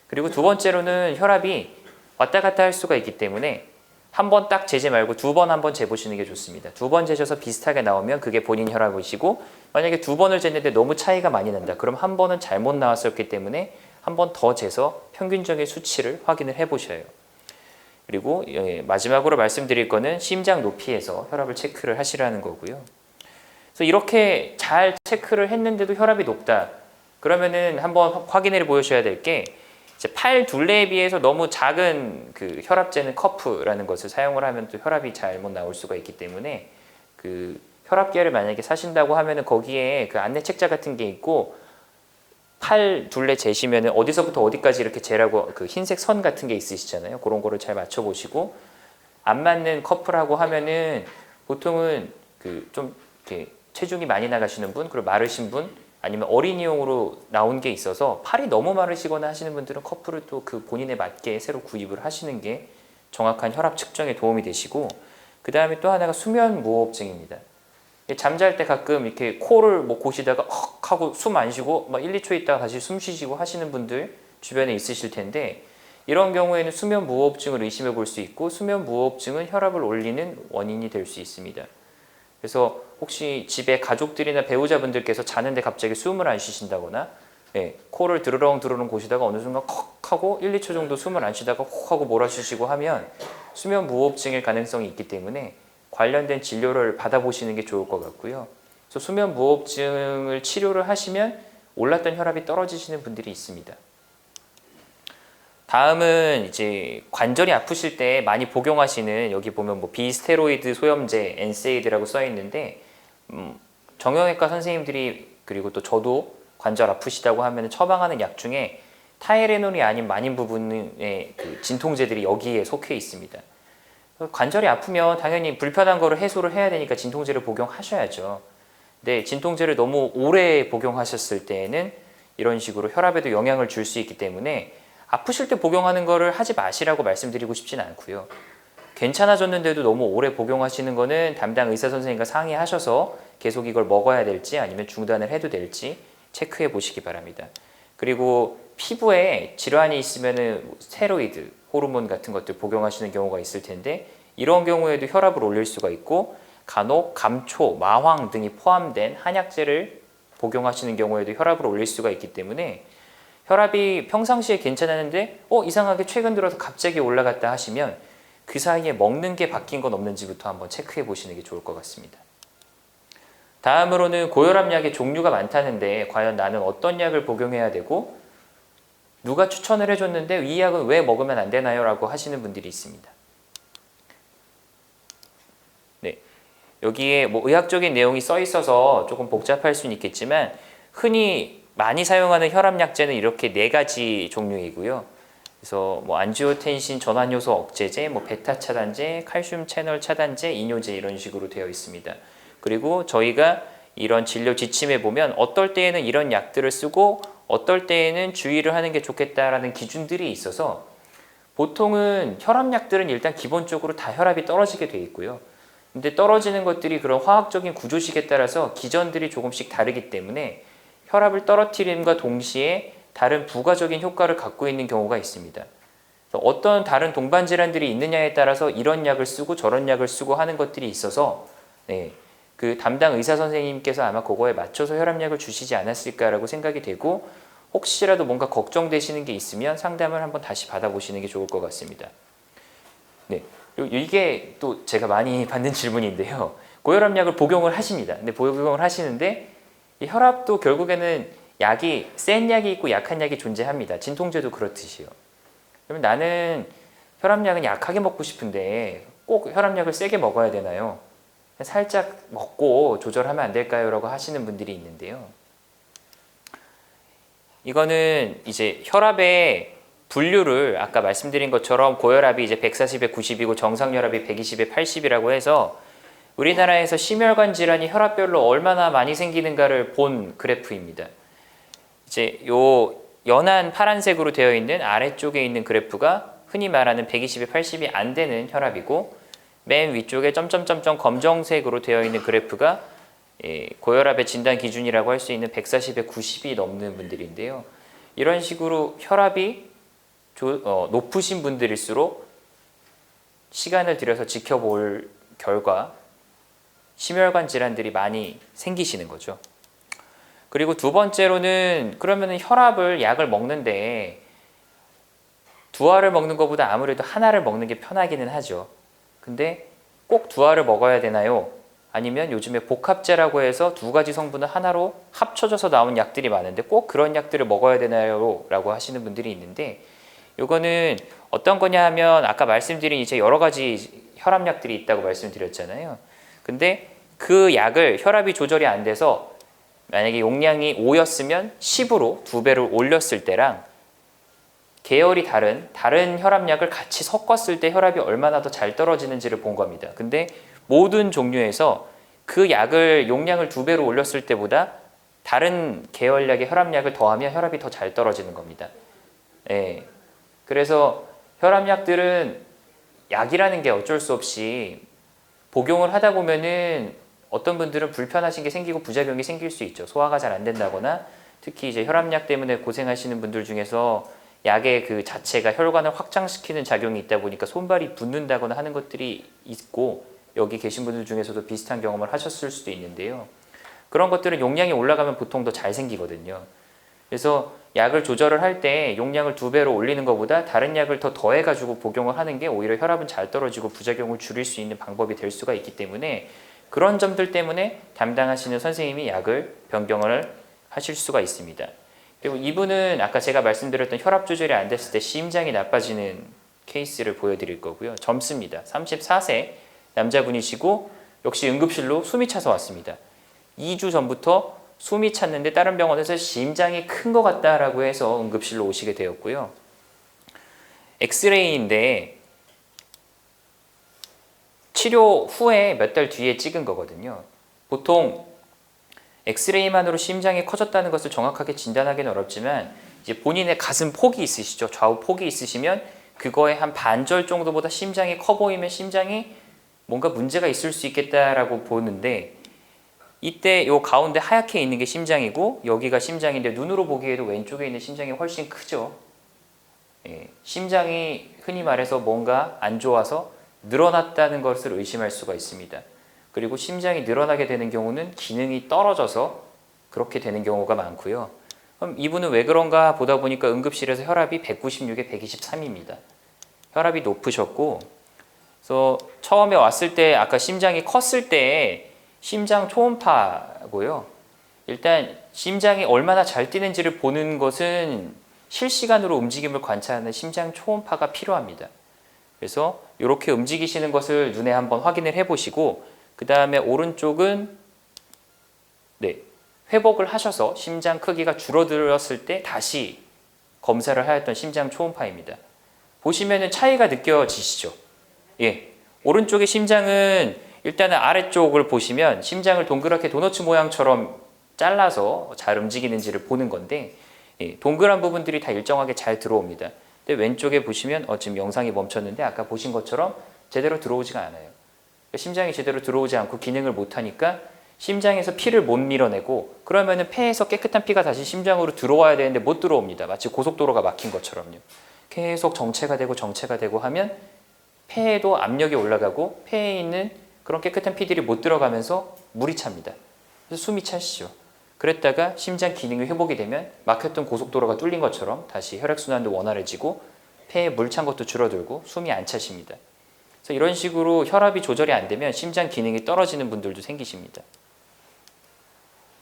[SPEAKER 1] 그리고 두 번째로는 혈압이 왔다 갔다 할 수가 있기 때문에 한 번 딱 재지 말고 2번 한번 재보시는 게 좋습니다. 2번 재셔서 비슷하게 나오면 그게 본인 혈압이시고 만약에 2번을 쟀는데 너무 차이가 많이 난다. 그럼 한 번은 잘못 나왔었기 때문에 한 번 더 재서 평균적인 수치를 확인을 해보셔요. 그리고 마지막으로 말씀드릴 거는 심장 높이에서 혈압을 체크를 하시라는 거고요. 그래서 이렇게 잘 체크를 했는데도 혈압이 높다. 그러면은 한번 확인해 보셔야 될 게 이제 팔 둘레에 비해서 너무 작은 그 혈압 재는 커프라는 것을 사용을 하면 또 혈압이 잘못 나올 수가 있기 때문에 그 혈압계를 만약에 사신다고 하면은 거기에 그 안내 책자 같은 게 있고 팔 둘레 재시면은 어디서부터 어디까지 이렇게 재라고 그 흰색 선 같은 게 있으시잖아요. 그런 거를 잘 맞춰 보시고 안 맞는 커프라고 하면은 보통은 그 좀 이렇게 체중이 많이 나가시는 분 그리고 마르신 분 아니면 어린이용으로 나온 게 있어서 팔이 너무 마르시거나 하시는 분들은 커프를 또 그 본인에 맞게 새로 구입을 하시는 게 정확한 혈압 측정에 도움이 되시고 그 다음에 또 하나가 수면 무호흡증입니다. 잠잘 때 가끔 이렇게 코를 뭐 고시다가 헉 하고 숨 안 쉬고 막 1, 2초 있다가 다시 숨 쉬시고 하시는 분들 주변에 있으실 텐데 이런 경우에는 수면 무호흡증을 의심해 볼 수 있고 수면 무호흡증은 혈압을 올리는 원인이 될 수 있습니다. 그래서 혹시 집에 가족들이나 배우자분들께서 자는데 갑자기 숨을 안 쉬신다거나 코를 드르렁 고시다가 어느 순간 컥 하고 1, 2초 정도 숨을 안 쉬다가 콕 하고 몰아쉬시고 하면 수면 무호흡증일 가능성이 있기 때문에 관련된 진료를 받아보시는 게 좋을 것 같고요. 그래서 수면 무호흡증을 치료를 하시면 올랐던 혈압이 떨어지시는 분들이 있습니다. 다음은 이제 관절이 아프실 때 많이 복용하시는, 여기 보면 뭐 비스테로이드 소염제 엔세이드라고 써 있는데, 정형외과 선생님들이 그리고 또 저도 관절 아프시다고 하면 처방하는 약 중에 타이레놀이 아닌 많은 부분의 그 진통제들이 여기에 속해 있습니다. 관절이 아프면 당연히 불편한 거를 해소를 해야 되니까 진통제를 복용하셔야죠. 근데 진통제를 너무 오래 복용하셨을 때에는 이런 식으로 혈압에도 영향을 줄 수 있기 때문에 아프실 때 복용하는 거를 하지 마시라고 말씀드리고 싶진 않고요. 괜찮아졌는데도 너무 오래 복용하시는 거는 담당 의사 선생님과 상의하셔서 계속 이걸 먹어야 될지 아니면 중단을 해도 될지 체크해 보시기 바랍니다. 그리고 피부에 질환이 있으면 스테로이드, 호르몬 같은 것들 복용하시는 경우가 있을 텐데, 이런 경우에도 혈압을 올릴 수가 있고, 간혹 감초, 마황 등이 포함된 한약재를 복용하시는 경우에도 혈압을 올릴 수가 있기 때문에, 혈압이 평상시에 괜찮았는데 이상하게 최근 들어서 갑자기 올라갔다 하시면 그 사이에 먹는 게 바뀐 건 없는지부터 한번 체크해 보시는 게 좋을 것 같습니다. 다음으로는 고혈압 약의 종류가 많다는데 과연 나는 어떤 약을 복용해야 되고 누가 추천을 해줬는데 이 약은 왜 먹으면 안 되나요? 라고 하시는 분들이 있습니다. 네, 여기에 뭐 의학적인 내용이 써 있어서 조금 복잡할 수는 있겠지만, 흔히 많이 사용하는 혈압약제는 이렇게 4가지 종류이고요. 그래서 뭐 안지오텐신 전환효소 억제제, 뭐 베타 차단제, 칼슘 채널 차단제, 이뇨제 이런 식으로 되어 있습니다. 그리고 저희가 이런 진료 지침에 보면 어떨 때에는 이런 약들을 쓰고 어떨 때에는 주의를 하는 게 좋겠다라는 기준들이 있어서, 보통은 혈압약들은 일단 기본적으로 다 혈압이 떨어지게 돼 있고요. 근데 떨어지는 것들이 그런 화학적인 구조식에 따라서 기전들이 조금씩 다르기 때문에 혈압을 떨어뜨림과 동시에 다른 부가적인 효과를 갖고 있는 경우가 있습니다. 어떤 다른 동반 질환들이 있느냐에 따라서 이런 약을 쓰고 저런 약을 쓰고 하는 것들이 있어서, 그 담당 의사 선생님께서 아마 그거에 맞춰서 혈압약을 주시지 않았을까라고 생각이 되고, 혹시라도 뭔가 걱정되시는 게 있으면 상담을 한번 다시 받아보시는 게 좋을 것 같습니다. 네, 이게 또 제가 많이 받는 질문인데요. 고혈압약을 복용을 하십니다. 근데 복용을 하시는데 이 혈압도 결국에는 약이 센 약이 있고 약한 약이 존재합니다. 진통제도 그렇듯이요. 그러면 나는 혈압약은 약하게 먹고 싶은데 꼭 혈압약을 세게 먹어야 되나요? 살짝 먹고 조절하면 안 될까요? 라고 하시는 분들이 있는데요. 이거는 이제 혈압의 분류를 아까 말씀드린 것처럼 고혈압이 이제 140에 90이고 정상혈압이 120에 80이라고 해서 우리나라에서 심혈관 질환이 혈압별로 얼마나 많이 생기는가를 본 그래프입니다. 이제 요 연한 파란색으로 되어 있는 아래쪽에 있는 그래프가 흔히 말하는 120에 80이 안 되는 혈압이고, 맨 위쪽에 점점점점 검정색으로 되어 있는 그래프가 고혈압의 진단 기준이라고 할 수 있는 140에 90이 넘는 분들인데요. 이런 식으로 혈압이 높으신 분들일수록 시간을 들여서 지켜볼 결과 심혈관 질환들이 많이 생기시는 거죠. 그리고 두 번째로는, 그러면 혈압을 약을 먹는데 두 알을 먹는 것보다 아무래도 하나를 먹는 게 편하기는 하죠. 근데 꼭 두 알을 먹어야 되나요? 아니면 요즘에 복합제라고 해서 2가지 성분을 하나로 합쳐져서 나온 약들이 많은데 꼭 그런 약들을 먹어야 되나요? 라고 하시는 분들이 있는데, 요거는 어떤 거냐 하면 아까 말씀드린 이제 여러 가지 혈압약들이 있다고 말씀드렸잖아요. 근데 그 약을 혈압이 조절이 안 돼서 만약에 용량이 5였으면 10으로 2배를 올렸을 때랑 계열이 다른 혈압약을 같이 섞었을 때 혈압이 얼마나 더 잘 떨어지는지를 본 겁니다. 근데 모든 종류에서 그 약을 용량을 2배로 올렸을 때보다 다른 계열약의 혈압약을 더하면 혈압이 더 잘 떨어지는 겁니다. 그래서 혈압약들은 약이라는 게 어쩔 수 없이 복용을 하다 보면은 어떤 분들은 불편하신 게 생기고 부작용이 생길 수 있죠. 소화가 잘 안 된다거나, 특히 이제 혈압약 때문에 고생하시는 분들 중에서 약의 그 자체가 혈관을 확장시키는 작용이 있다 보니까 손발이 붓는다거나 하는 것들이 있고, 여기 계신 분들 중에서도 비슷한 경험을 하셨을 수도 있는데요. 그런 것들은 용량이 올라가면 보통 더 잘 생기거든요. 그래서 약을 조절을 할 때 용량을 2배로 올리는 것보다 다른 약을 더 더해가지고 복용을 하는 게 오히려 혈압은 잘 떨어지고 부작용을 줄일 수 있는 방법이 될 수가 있기 때문에, 그런 점들 때문에 담당하시는 선생님이 약을 변경을 하실 수가 있습니다. 그리고 이분은 아까 제가 말씀드렸던 혈압 조절이 안 됐을 때 심장이 나빠지는 케이스를 보여드릴 거고요. 젊습니다. 34세 남자분이시고 역시 응급실로 숨이 차서 왔습니다. 2주 전부터 숨이 찼는데 다른 병원에서 심장이 큰 것 같다라고 해서 응급실로 오시게 되었고요. 엑스레이인데 치료 후에 몇 달 뒤에 찍은 거거든요. 보통 엑스레이만으로 심장이 커졌다는 것을 정확하게 진단하기는 어렵지만 이제 본인의 가슴 폭이 있으시죠. 좌우 폭이 있으시면 그거의 한 반절 정도보다 심장이 커 보이면 심장이 뭔가 문제가 있을 수 있겠다라고 보는데 이때 요 가운데 하얗게 있는 게 심장이고 여기가 심장인데 눈으로 보기에도 왼쪽에 있는 심장이 훨씬 크죠. 예, 심장이 흔히 말해서 뭔가 안 좋아서 늘어났다는 것을 의심할 수가 있습니다. 그리고 심장이 늘어나게 되는 경우는 기능이 떨어져서 그렇게 되는 경우가 많고요. 그럼 이분은 왜 그런가 보다 보니까 응급실에서 혈압이 196에 123입니다. 혈압이 높으셨고 그래서 처음에 왔을 때 아까 심장이 컸을 때 심장 초음파고요. 일단 심장이 얼마나 잘 뛰는지를 보는 것은 실시간으로 움직임을 관찰하는 심장 초음파가 필요합니다. 그래서 이렇게 움직이시는 것을 눈에 한번 확인을 해보시고 그 다음에 오른쪽은 회복을 하셔서 심장 크기가 줄어들었을 때 다시 검사를 하였던 심장 초음파입니다. 보시면은 차이가 느껴지시죠? 예, 오른쪽의 심장은 일단은 아래쪽을 보시면 심장을 동그랗게 도너츠 모양처럼 잘라서 잘 움직이는지를 보는 건데 예, 동그란 부분들이 다 일정하게 잘 들어옵니다. 근데 왼쪽에 보시면 지금 영상이 멈췄는데 아까 보신 것처럼 제대로 들어오지가 않아요. 심장이 제대로 들어오지 않고 기능을 못하니까 심장에서 피를 못 밀어내고 그러면은 폐에서 깨끗한 피가 다시 심장으로 들어와야 되는데 못 들어옵니다. 마치 고속도로가 막힌 것처럼요. 계속 정체가 되고 하면 폐에도 압력이 올라가고 폐에 있는 그런 깨끗한 피들이 못 들어가면서 물이 찹니다. 그래서 숨이 차시죠. 그랬다가 심장 기능이 회복이 되면 막혔던 고속도로가 뚫린 것처럼 다시 혈액순환도 원활해지고 폐에 물 찬 것도 줄어들고 숨이 안 차십니다. 그래서 이런 식으로 혈압이 조절이 안 되면 심장 기능이 떨어지는 분들도 생기십니다.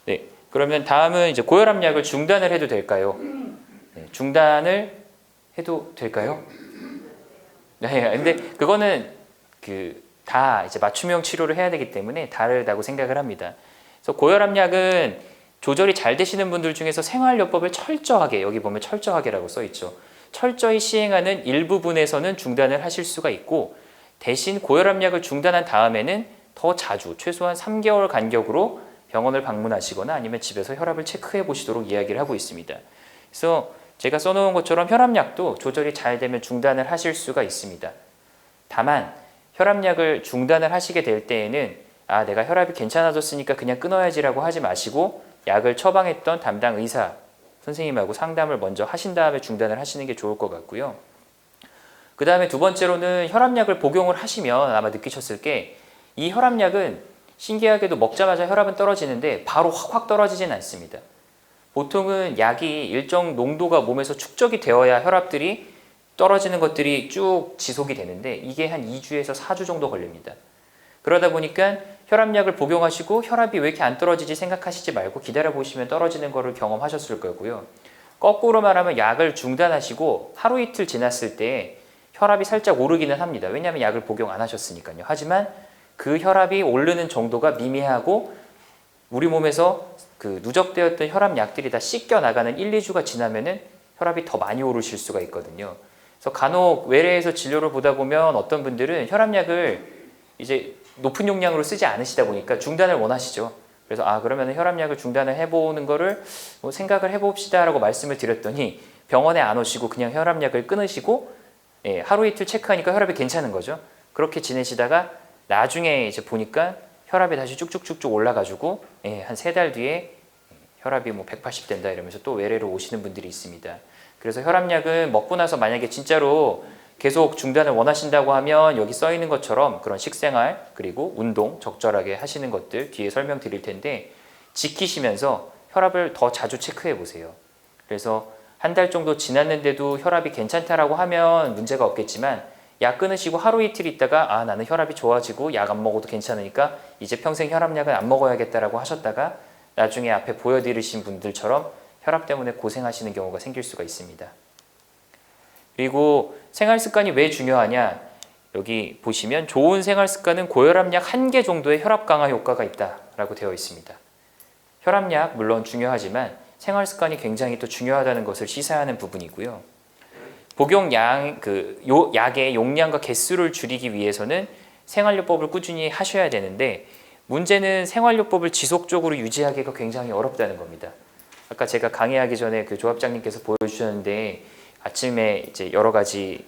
[SPEAKER 1] 네, 그러면 다음은 이제 고혈압약을 중단을 해도 될까요? 네, 중단을 해도 될까요? 네, 근데 그거는 다 이제 맞춤형 치료를 해야 되기 때문에 다르다고 생각을 합니다. 그래서 고혈압약은 조절이 잘 되시는 분들 중에서 생활요법을 철저하게, 여기 보면 철저하게라고 써 있죠. 철저히 시행하는 일부분에서는 중단을 하실 수가 있고 대신 고혈압약을 중단한 다음에는 더 자주 최소한 3개월 간격으로 병원을 방문하시거나 아니면 집에서 혈압을 체크해 보시도록 이야기를 하고 있습니다. 그래서 제가 써놓은 것처럼 혈압약도 조절이 잘 되면 중단을 하실 수가 있습니다. 다만 혈압약을 중단을 하시게 될 때에는 내가 혈압이 괜찮아졌으니까 그냥 끊어야지라고 하지 마시고 약을 처방했던 담당 의사 선생님하고 상담을 먼저 하신 다음에 중단을 하시는 게 좋을 것 같고요. 그 다음에 두 번째로는 혈압약을 복용을 하시면 아마 느끼셨을 게 이 혈압약은 신기하게도 먹자마자 혈압은 떨어지는데 바로 확 떨어지진 않습니다. 보통은 약이 일정 농도가 몸에서 축적이 되어야 혈압들이 떨어지는 것들이 쭉 지속이 되는데 이게 한 2주에서 4주 정도 걸립니다. 그러다 보니까 혈압약을 복용하시고 혈압이 왜 이렇게 안 떨어지지 생각하시지 말고 기다려보시면 떨어지는 거를 경험하셨을 거고요. 거꾸로 말하면 약을 중단하시고 하루 이틀 지났을 때 혈압이 살짝 오르기는 합니다. 왜냐하면 약을 복용 안 하셨으니까요. 하지만 그 혈압이 오르는 정도가 미미하고 우리 몸에서 누적되었던 혈압약들이 다 씻겨 나가는 1, 2주가 지나면은 혈압이 더 많이 오르실 수가 있거든요. 그래서 간혹 외래에서 진료를 보다 보면 어떤 분들은 혈압약을 이제 높은 용량으로 쓰지 않으시다 보니까 중단을 원하시죠. 그래서 그러면 혈압약을 중단을 해보는 거를 생각을 해봅시다라고 말씀을 드렸더니 병원에 안 오시고 그냥 혈압약을 끊으시고 하루 이틀 체크하니까 혈압이 괜찮은 거죠. 그렇게 지내시다가 나중에 이제 보니까 혈압이 다시 쭉쭉쭉쭉 올라가지고 한 3달 뒤에 혈압이 180 된다 이러면서 또 외래로 오시는 분들이 있습니다. 그래서 혈압약은 먹고 나서 만약에 진짜로 계속 중단을 원하신다고 하면 여기 써 있는 것처럼 그런 식생활 그리고 운동 적절하게 하시는 것들 뒤에 설명드릴 텐데 지키시면서 혈압을 더 자주 체크해 보세요. 그래서 한 달 정도 지났는데도 혈압이 괜찮다라고 하면 문제가 없겠지만 약 끊으시고 하루 이틀 있다가 나는 혈압이 좋아지고 약 안 먹어도 괜찮으니까 이제 평생 혈압약을 안 먹어야겠다라고 하셨다가 나중에 앞에 보여드리신 분들처럼 혈압 때문에 고생하시는 경우가 생길 수가 있습니다. 그리고 생활 습관이 왜 중요하냐? 여기 보시면 좋은 생활 습관은 고혈압약 1개 정도의 혈압 강화 효과가 있다라고 되어 있습니다. 혈압약 물론 중요하지만 생활 습관이 굉장히 또 중요하다는 것을 시사하는 부분이고요. 복용 약의 용량과 개수를 줄이기 위해서는 생활요법을 꾸준히 하셔야 되는데 문제는 생활요법을 지속적으로 유지하기가 굉장히 어렵다는 겁니다. 아까 제가 강의하기 전에 그 조합장님께서 보여주셨는데 아침에 이제 여러 가지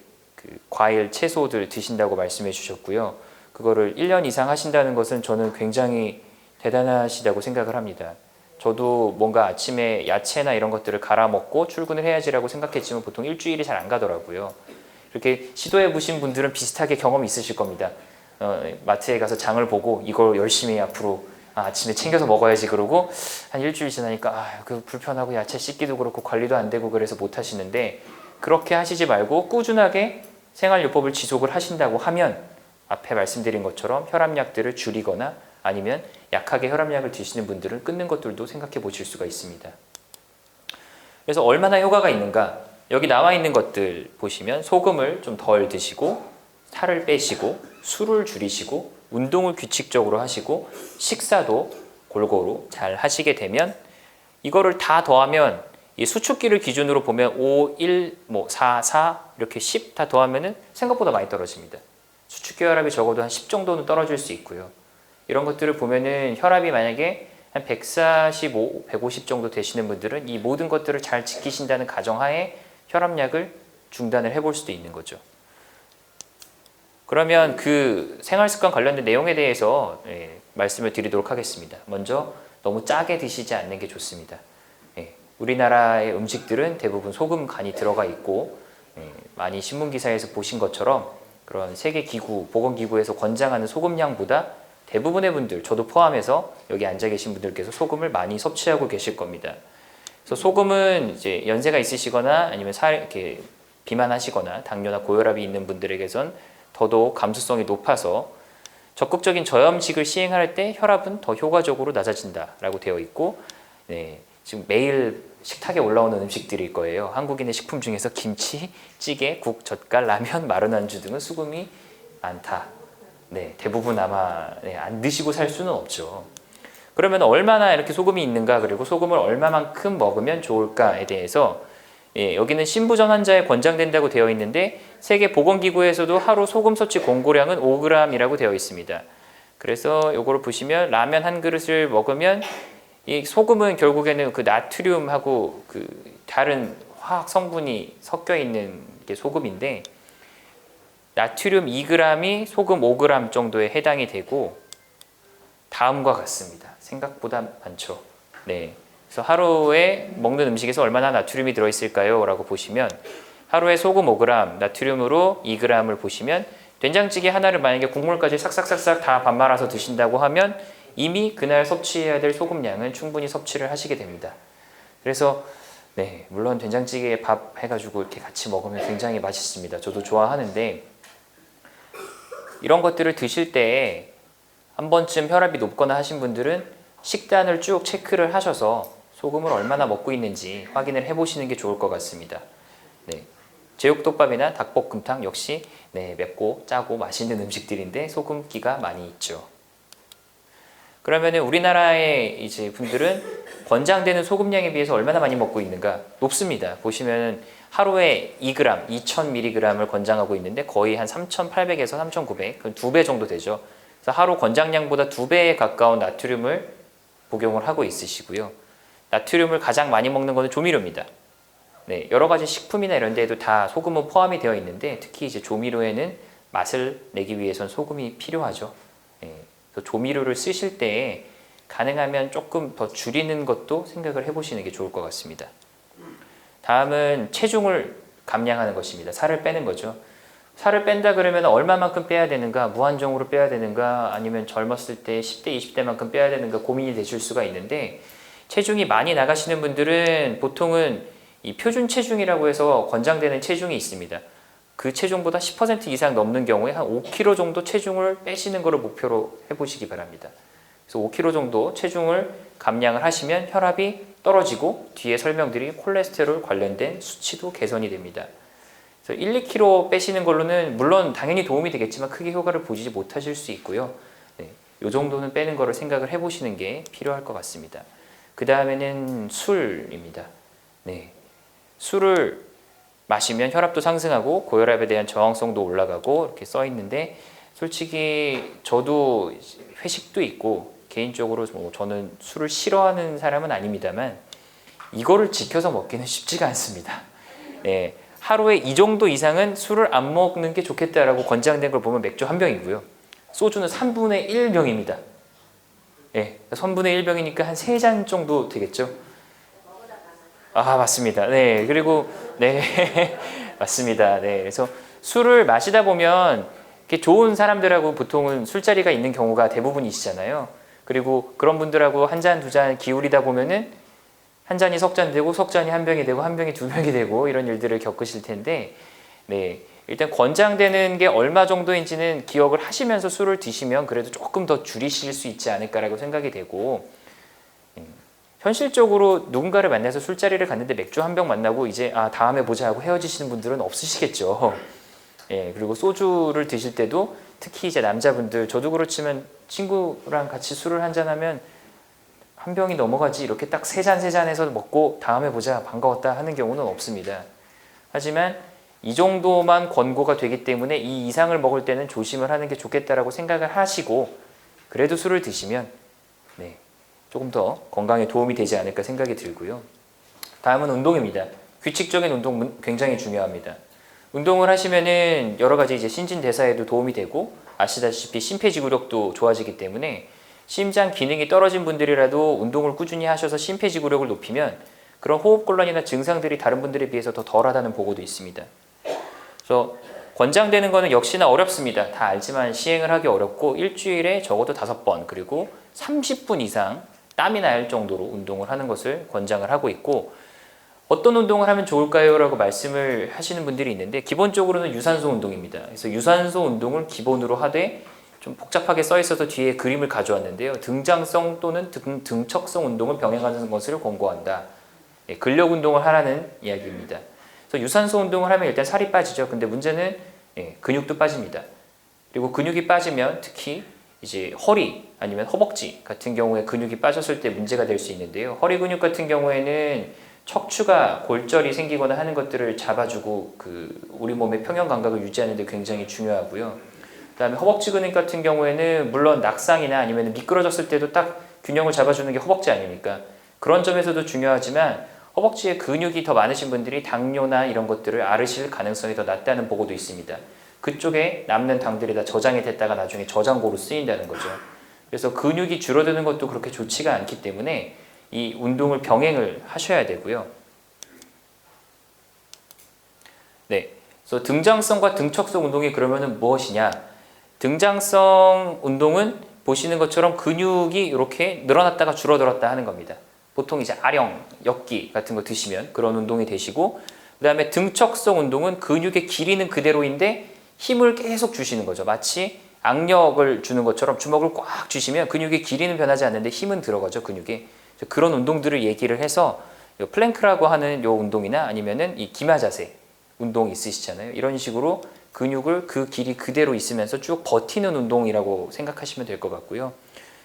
[SPEAKER 1] 과일, 채소들 드신다고 말씀해 주셨고요. 그거를 1년 이상 하신다는 것은 저는 굉장히 대단하시다고 생각을 합니다. 저도 뭔가 아침에 야채나 이런 것들을 갈아 먹고 출근을 해야지라고 생각했지만 보통 일주일이 잘 안 가더라고요. 이렇게 시도해 보신 분들은 비슷하게 경험이 있으실 겁니다. 마트에 가서 장을 보고 이걸 열심히 앞으로 아침에 챙겨서 먹어야지 그러고 한 일주일 지나니까 그 불편하고 야채 씻기도 그렇고 관리도 안 되고 그래서 못 하시는데 그렇게 하시지 말고 꾸준하게 생활요법을 지속을 하신다고 하면 앞에 말씀드린 것처럼 혈압약들을 줄이거나 아니면 약하게 혈압약을 드시는 분들은 끊는 것들도 생각해 보실 수가 있습니다. 그래서 얼마나 효과가 있는가? 여기 나와 있는 것들 보시면 소금을 좀 덜 드시고 살을 빼시고 술을 줄이시고 운동을 규칙적으로 하시고 식사도 골고루 잘 하시게 되면 이거를 다 더하면 이 수축기를 기준으로 보면 5, 1, 4, 4 이렇게 10 다 더하면 생각보다 많이 떨어집니다. 수축기 혈압이 적어도 한 10 정도는 떨어질 수 있고요. 이런 것들을 보면은 혈압이 만약에 한 145, 150 정도 되시는 분들은 이 모든 것들을 잘 지키신다는 가정하에 혈압약을 중단을 해볼 수도 있는 거죠. 그러면 그 생활습관 관련된 내용에 대해서 말씀을 드리도록 하겠습니다. 먼저 너무 짜게 드시지 않는 게 좋습니다. 우리나라의 음식들은 대부분 소금 간이 들어가 있고 많이 신문기사에서 보신 것처럼 그런 세계기구, 보건기구에서 권장하는 소금량보다 대부분의 분들, 저도 포함해서 여기 앉아 계신 분들께서 소금을 많이 섭취하고 계실 겁니다. 그래서 소금은 이제 연세가 있으시거나 아니면 이렇게 비만하시거나 당뇨나 고혈압이 있는 분들에게선 더더욱 감수성이 높아서 적극적인 저염식을 시행할 때 혈압은 더 효과적으로 낮아진다라고 되어 있고, 지금 매일 식탁에 올라오는 음식들일 거예요. 한국인의 식품 중에서 김치, 찌개, 국, 젓갈, 라면, 마른 안주 등은 수금이 많다. 대부분 아마 안 드시고 살 수는 없죠. 그러면 얼마나 이렇게 소금이 있는가, 그리고 소금을 얼마만큼 먹으면 좋을까에 대해서 여기는 신부전 환자에 권장된다고 되어 있는데 세계보건기구에서도 하루 소금 섭취 권고량은 5g이라고 되어 있습니다. 그래서 이거를 보시면 라면 한 그릇을 먹으면 이 소금은 결국에는 그 나트륨하고 그 다른 화학 성분이 섞여 있는 게 소금인데 나트륨 2g이 소금 5g 정도에 해당이 되고 다음과 같습니다. 생각보다 많죠. 그래서 하루에 먹는 음식에서 얼마나 나트륨이 들어있을까요? 라고 보시면 하루에 소금 5g, 나트륨으로 2g을 보시면 된장찌개 하나를 만약에 국물까지 싹싹싹싹 다 밥 말아서 드신다고 하면 이미 그날 섭취해야 될 소금량은 충분히 섭취를 하시게 됩니다. 그래서 물론 된장찌개에 밥 해가지고 이렇게 같이 먹으면 굉장히 맛있습니다. 저도 좋아하는데 이런 것들을 드실 때 한 번쯤 혈압이 높거나 하신 분들은 식단을 쭉 체크를 하셔서 소금을 얼마나 먹고 있는지 확인을 해보시는 게 좋을 것 같습니다. 제육덮밥이나 닭볶음탕 역시 맵고 짜고 맛있는 음식들인데 소금기가 많이 있죠. 그러면 우리나라의 이제 분들은 권장되는 소금량에 비해서 얼마나 많이 먹고 있는가? 높습니다. 보시면 하루에 2g, 2000mg을 권장하고 있는데 거의 한 3800에서 3900, 그 2배 정도 되죠. 그래서 하루 권장량보다 2배에 가까운 나트륨을 복용을 하고 있으시고요. 나트륨을 가장 많이 먹는 것은 조미료입니다. 여러 가지 식품이나 이런 데에도 다 소금은 포함이 되어 있는데 특히 이제 조미료에는 맛을 내기 위해선 소금이 필요하죠. 그래서 조미료를 쓰실 때 가능하면 조금 더 줄이는 것도 생각을 해보시는 게 좋을 것 같습니다. 다음은 체중을 감량하는 것입니다. 살을 빼는 거죠. 살을 뺀다 그러면 얼마만큼 빼야 되는가, 무한정으로 빼야 되는가, 아니면 젊었을 때 10대, 20대만큼 빼야 되는가 고민이 되실 수가 있는데 체중이 많이 나가시는 분들은 보통은 이 표준 체중이라고 해서 권장되는 체중이 있습니다. 그 체중보다 10% 이상 넘는 경우에 한 5kg 정도 체중을 빼시는 것을 목표로 해보시기 바랍니다. 그래서 5kg 정도 체중을 감량을 하시면 혈압이 떨어지고 뒤에 설명드린 콜레스테롤 관련된 수치도 개선이 됩니다. 그래서 1, 2kg 빼시는 걸로는 물론 당연히 도움이 되겠지만 크게 효과를 보지 못하실 수 있고요. 네, 요 정도는 빼는 거를 생각을 해보시는 게 필요할 것 같습니다. 그 다음에는 술입니다. 네, 술을 마시면 혈압도 상승하고 고혈압에 대한 저항성도 올라가고 이렇게 써 있는데 솔직히 저도 회식도 있고 개인적으로 저는 술을 싫어하는 사람은 아닙니다만 이거를 지켜서 먹기는 쉽지가 않습니다. 네, 하루에 이 정도 이상은 술을 안 먹는 게 좋겠다라고 권장된 걸 보면 맥주 한 병이고요. 소주는 3분의 1병입니다. 네, 3분의 1병이니까 한 3잔 정도 되겠죠. 아, 맞습니다. 네, 그리고 네, 맞습니다. 네, 그래서 술을 마시다 보면 이렇게 좋은 사람들하고 보통은 술자리가 있는 경우가 대부분이시잖아요. 그리고 그런 분들하고 한 잔, 두 잔 기울이다 보면은 한 잔이 석 잔 되고 석 잔이 한 병이 되고 한 병이 두 병이 되고 이런 일들을 겪으실 텐데, 네, 일단 권장되는 게 얼마 정도인지는 기억을 하시면서 술을 드시면 그래도 조금 더 줄이실 수 있지 않을까라고 생각이 되고, 현실적으로 누군가를 만나서 술자리를 갔는데 맥주 한 병 만나고 이제 다음에 보자 하고 헤어지시는 분들은 없으시겠죠. 예, 그리고 소주를 드실 때도 특히 이제 남자분들, 저도 그렇지만 친구랑 같이 술을 한잔하면 한 병이 넘어가지 이렇게 딱 세 잔 해서 먹고 다음에 보자 반가웠다 하는 경우는 없습니다. 하지만 이 정도만 권고가 되기 때문에 이 이상을 먹을 때는 조심을 하는 게 좋겠다라고 생각을 하시고 그래도 술을 드시면 네, 조금 더 건강에 도움이 되지 않을까 생각이 들고요. 다음은 운동입니다. 규칙적인 운동 굉장히 중요합니다. 운동을 하시면은 여러 가지 이제 신진대사에도 도움이 되고 아시다시피 심폐지구력도 좋아지기 때문에 심장 기능이 떨어진 분들이라도 운동을 꾸준히 하셔서 심폐지구력을 높이면 그런 호흡곤란이나 증상들이 다른 분들에 비해서 더 덜하다는 보고도 있습니다. 그래서 권장되는 거는 역시나 어렵습니다. 다 알지만 시행을 하기 어렵고 일주일에 적어도 5번 그리고 30분 이상 땀이 날 정도로 운동을 하는 것을 권장을 하고 있고, 어떤 운동을 하면 좋을까요? 라고 말씀을 하시는 분들이 있는데 기본적으로는 유산소 운동입니다. 그래서 유산소 운동을 기본으로 하되 좀 복잡하게 써 있어서 뒤에 그림을 가져왔는데요. 등장성 또는 등척성 운동을 병행하는 것을 권고한다. 예, 근력 운동을 하라는 이야기입니다. 그래서 유산소 운동을 하면 일단 살이 빠지죠. 근데 문제는 근육도 빠집니다. 그리고 근육이 빠지면 특히 이제 허리 아니면 허벅지 같은 경우에 근육이 빠졌을 때 문제가 될 수 있는데요. 허리 근육 같은 경우에는 척추가 골절이 생기거나 하는 것들을 잡아주고 우리 몸의 평형 감각을 유지하는 데 굉장히 중요하고요. 그다음에 허벅지 근육 같은 경우에는 물론 낙상이나 아니면 미끄러졌을 때도 딱 균형을 잡아주는 게 허벅지 아닙니까? 그런 점에서도 중요하지만 허벅지에 근육이 더 많으신 분들이 당뇨나 이런 것들을 앓으실 가능성이 더 낮다는 보고도 있습니다. 그쪽에 남는 당들이 다 저장이 됐다가 나중에 저장고로 쓰인다는 거죠. 그래서 근육이 줄어드는 것도 그렇게 좋지가 않기 때문에 이 운동을 병행을 하셔야 되고요. 네, 그래서 등장성과 등척성 운동이 그러면은 무엇이냐? 등장성 운동은 보시는 것처럼 근육이 이렇게 늘어났다가 줄어들었다 하는 겁니다. 보통 이제 아령, 엽기 같은 거 드시면 그런 운동이 되시고, 그 다음에 등척성 운동은 근육의 길이는 그대로인데 힘을 계속 주시는 거죠. 마치 악력을 주는 것처럼 주먹을 꽉 쥐시면 근육의 길이는 변하지 않는데 힘은 들어가죠, 근육에. 그런 운동들을 얘기를 해서 플랭크라고 하는 요 운동이나 아니면은 이 기마 자세 운동 있으시잖아요. 이런 식으로 근육을 그 길이 그대로 있으면서 쭉 버티는 운동이라고 생각하시면 될 것 같고요.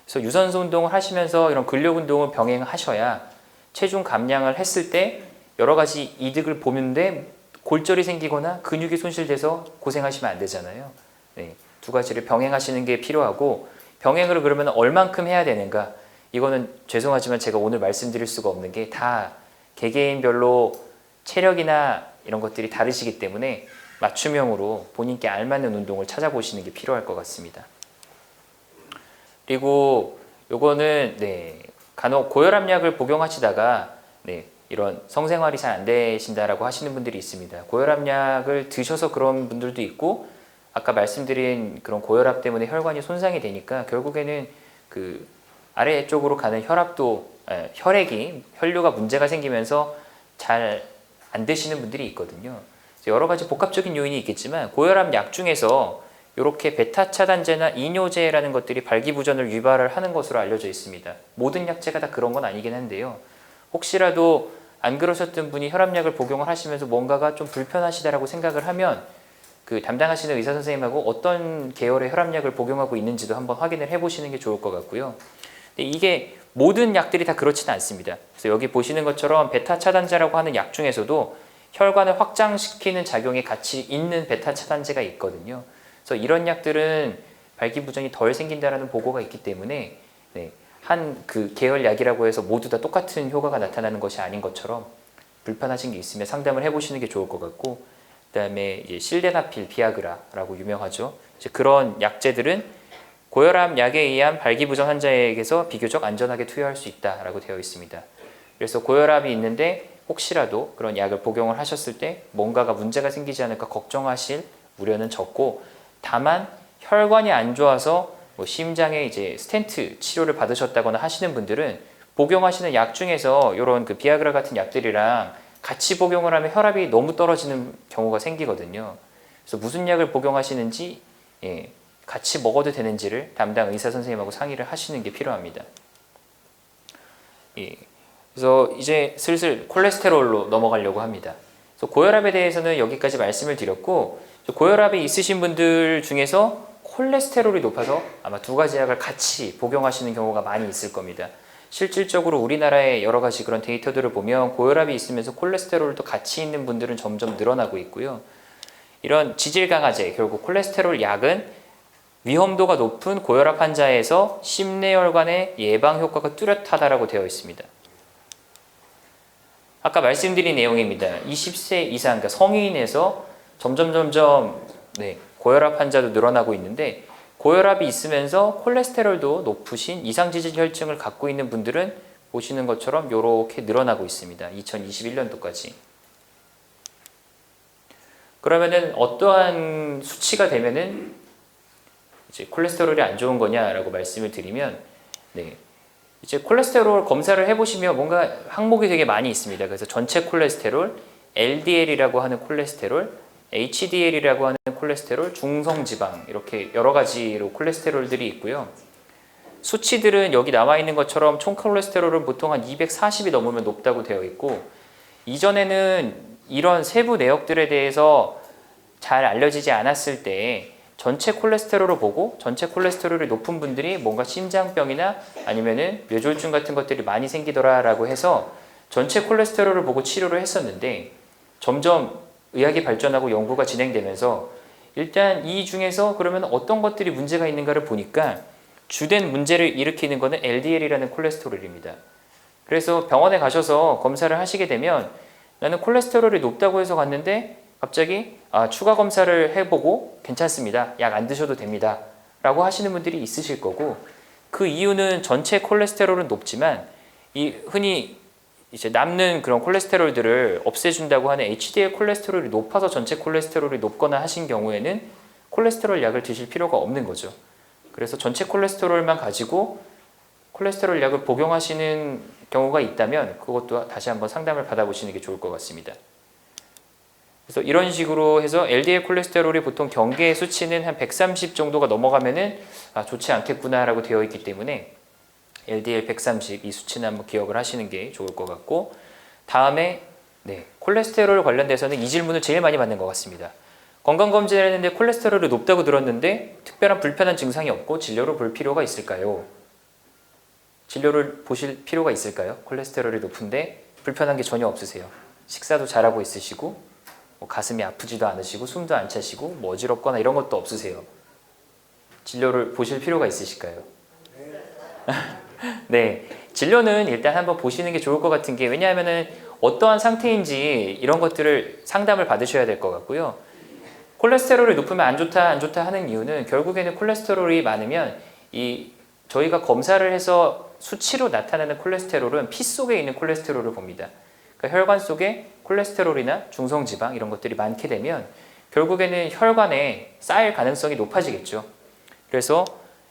[SPEAKER 1] 그래서 유산소 운동을 하시면서 이런 근력 운동을 병행하셔야 체중 감량을 했을 때 여러 가지 이득을 보는데 골절이 생기거나 근육이 손실돼서 고생하시면 안 되잖아요. 네, 두 가지를 병행하시는 게 필요하고, 병행을 그러면 얼만큼 해야 되는가? 이거는 죄송하지만 제가 오늘 말씀드릴 수가 없는 게 다 개개인별로 체력이나 이런 것들이 다르시기 때문에 맞춤형으로 본인께 알맞는 운동을 찾아보시는 게 필요할 것 같습니다. 그리고 요거는 간혹 고혈압약을 복용하시다가 이런 성생활이 잘 안 되신다라고 하시는 분들이 있습니다. 고혈압약을 드셔서 그런 분들도 있고, 아까 말씀드린 그런 고혈압 때문에 혈관이 손상이 되니까 결국에는 아래쪽으로 가는 혈액이 혈류가 문제가 생기면서 잘 안 되시는 분들이 있거든요. 여러 가지 복합적인 요인이 있겠지만 고혈압 약 중에서 이렇게 베타 차단제나 이뇨제라는 것들이 발기부전을 유발을 하는 것으로 알려져 있습니다. 모든 약제가 다 그런 건 아니긴 한데요. 혹시라도 안 그러셨던 분이 혈압약을 복용을 하시면서 뭔가가 좀 불편하시다라고 생각을 하면 그 담당하시는 의사 선생님하고 어떤 계열의 혈압약을 복용하고 있는지도 한번 확인을 해보시는 게 좋을 것 같고요. 근데 이게 모든 약들이 다 그렇지는 않습니다. 그래서 여기 보시는 것처럼 베타 차단제라고 하는 약 중에서도 혈관을 확장시키는 작용이 같이 있는 베타 차단제가 있거든요. 그래서 이런 약들은 발기부전이 덜 생긴다라는 보고가 있기 때문에 한 그 계열 약이라고 해서 모두 다 똑같은 효과가 나타나는 것이 아닌 것처럼 불편하신 게 있으면 상담을 해보시는 게 좋을 것 같고, 그다음에 실데나필, 비아그라라고 유명하죠. 이제 그런 약제들은 고혈압 약에 의한 발기부전 환자에게서 비교적 안전하게 투여할 수 있다라고 되어 있습니다. 그래서 고혈압이 있는데 혹시라도 그런 약을 복용을 하셨을 때 뭔가가 문제가 생기지 않을까 걱정하실 우려는 적고, 다만 혈관이 안 좋아서 뭐 심장에 이제 스텐트 치료를 받으셨다거나 하시는 분들은 복용하시는 약 중에서 이런 그 비아그라 같은 약들이랑 같이 복용을 하면 혈압이 너무 떨어지는 경우가 생기거든요. 그래서 무슨 약을 복용하시는지 같이 먹어도 되는지를 담당 의사 선생님하고 상의를 하시는 게 필요합니다. 그래서 이제 슬슬 콜레스테롤로 넘어가려고 합니다. 그래서 고혈압에 대해서는 여기까지 말씀을 드렸고, 고혈압이 있으신 분들 중에서 콜레스테롤이 높아서 아마 두 가지 약을 같이 복용하시는 경우가 많이 있을 겁니다. 실질적으로 우리나라의 여러 가지 그런 데이터들을 보면 고혈압이 있으면서 콜레스테롤도 같이 있는 분들은 점점 늘어나고 있고요. 이런 지질 강화제, 결국 콜레스테롤 약은 위험도가 높은 고혈압 환자에서 심내혈관의 예방 효과가 뚜렷하다라고 되어 있습니다. 아까 말씀드린 내용입니다. 20세 이상, 그러니까 성인에서 점점 고혈압 환자도 늘어나고 있는데, 고혈압이 있으면서 콜레스테롤도 높으신 이상지질 혈증을 갖고 있는 분들은 보시는 것처럼 이렇게 늘어나고 있습니다. 2021년도까지. 그러면은 어떠한 수치가 되면은 이제 콜레스테롤이 안 좋은 거냐라고 말씀을 드리면, 이제 콜레스테롤 검사를 해보시면 뭔가 항목이 되게 많이 있습니다. 그래서 전체 콜레스테롤, LDL이라고 하는 콜레스테롤, HDL이라고 하는 콜레스테롤, 중성지방, 이렇게 여러 가지로 콜레스테롤들이 있고요. 수치들은 여기 나와 있는 것처럼 총 콜레스테롤은 보통 한 240이 넘으면 높다고 되어 있고, 이전에는 이런 세부 내역들에 대해서 잘 알려지지 않았을 때 전체 콜레스테롤을 보고 전체 콜레스테롤이 높은 분들이 뭔가 심장병이나 아니면은 뇌졸중 같은 것들이 많이 생기더라라고 해서 전체 콜레스테롤을 보고 치료를 했었는데, 점점 의학이 발전하고 연구가 진행되면서 일단 이 중에서 그러면 어떤 것들이 문제가 있는가를 보니까 주된 문제를 일으키는 것은 LDL이라는 콜레스테롤입니다. 그래서 병원에 가셔서 검사를 하시게 되면 나는 콜레스테롤이 높다고 해서 갔는데 갑자기 추가 검사를 해보고 괜찮습니다. 약 안 드셔도 됩니다. 라고 하시는 분들이 있으실 거고, 그 이유는 전체 콜레스테롤은 높지만 이 흔히 이제 남는 그런 콜레스테롤들을 없애준다고 하는 HDL 콜레스테롤이 높아서 전체 콜레스테롤이 높거나 하신 경우에는 콜레스테롤 약을 드실 필요가 없는 거죠. 그래서 전체 콜레스테롤만 가지고 콜레스테롤 약을 복용하시는 경우가 있다면 그것도 다시 한번 상담을 받아보시는 게 좋을 것 같습니다. 그래서 이런 식으로 해서 LDL 콜레스테롤이 보통 경계 수치는 한 130 정도가 넘어가면은 좋지 않겠구나라고 되어 있기 때문에 LDL 130 이 수치는 한번 기억을 하시는 게 좋을 것 같고, 다음에 콜레스테롤 관련돼서는 이 질문을 제일 많이 받는 것 같습니다. 건강검진을 했는데 콜레스테롤이 높다고 들었는데 특별한 불편한 증상이 없고 진료를 볼 필요가 있을까요? 진료를 보실 필요가 있을까요? 콜레스테롤이 높은데 불편한 게 전혀 없으세요. 식사도 잘하고 있으시고 가슴이 아프지도 않으시고 숨도 안 차시고 어지럽거나 이런 것도 없으세요. 진료를 보실 필요가 있으실까요? 네, 진료는 일단 한번 보시는 게 좋을 것 같은 게, 왜냐하면은 어떠한 상태인지 이런 것들을 상담을 받으셔야 될 것 같고요. 콜레스테롤이 높으면 안 좋다 하는 이유는 결국에는 콜레스테롤이 많으면 저희가 검사를 해서 수치로 나타나는 콜레스테롤은 피 속에 있는 콜레스테롤을 봅니다. 그러니까 혈관 속에 콜레스테롤이나 중성지방 이런 것들이 많게 되면 결국에는 혈관에 쌓일 가능성이 높아지겠죠. 그래서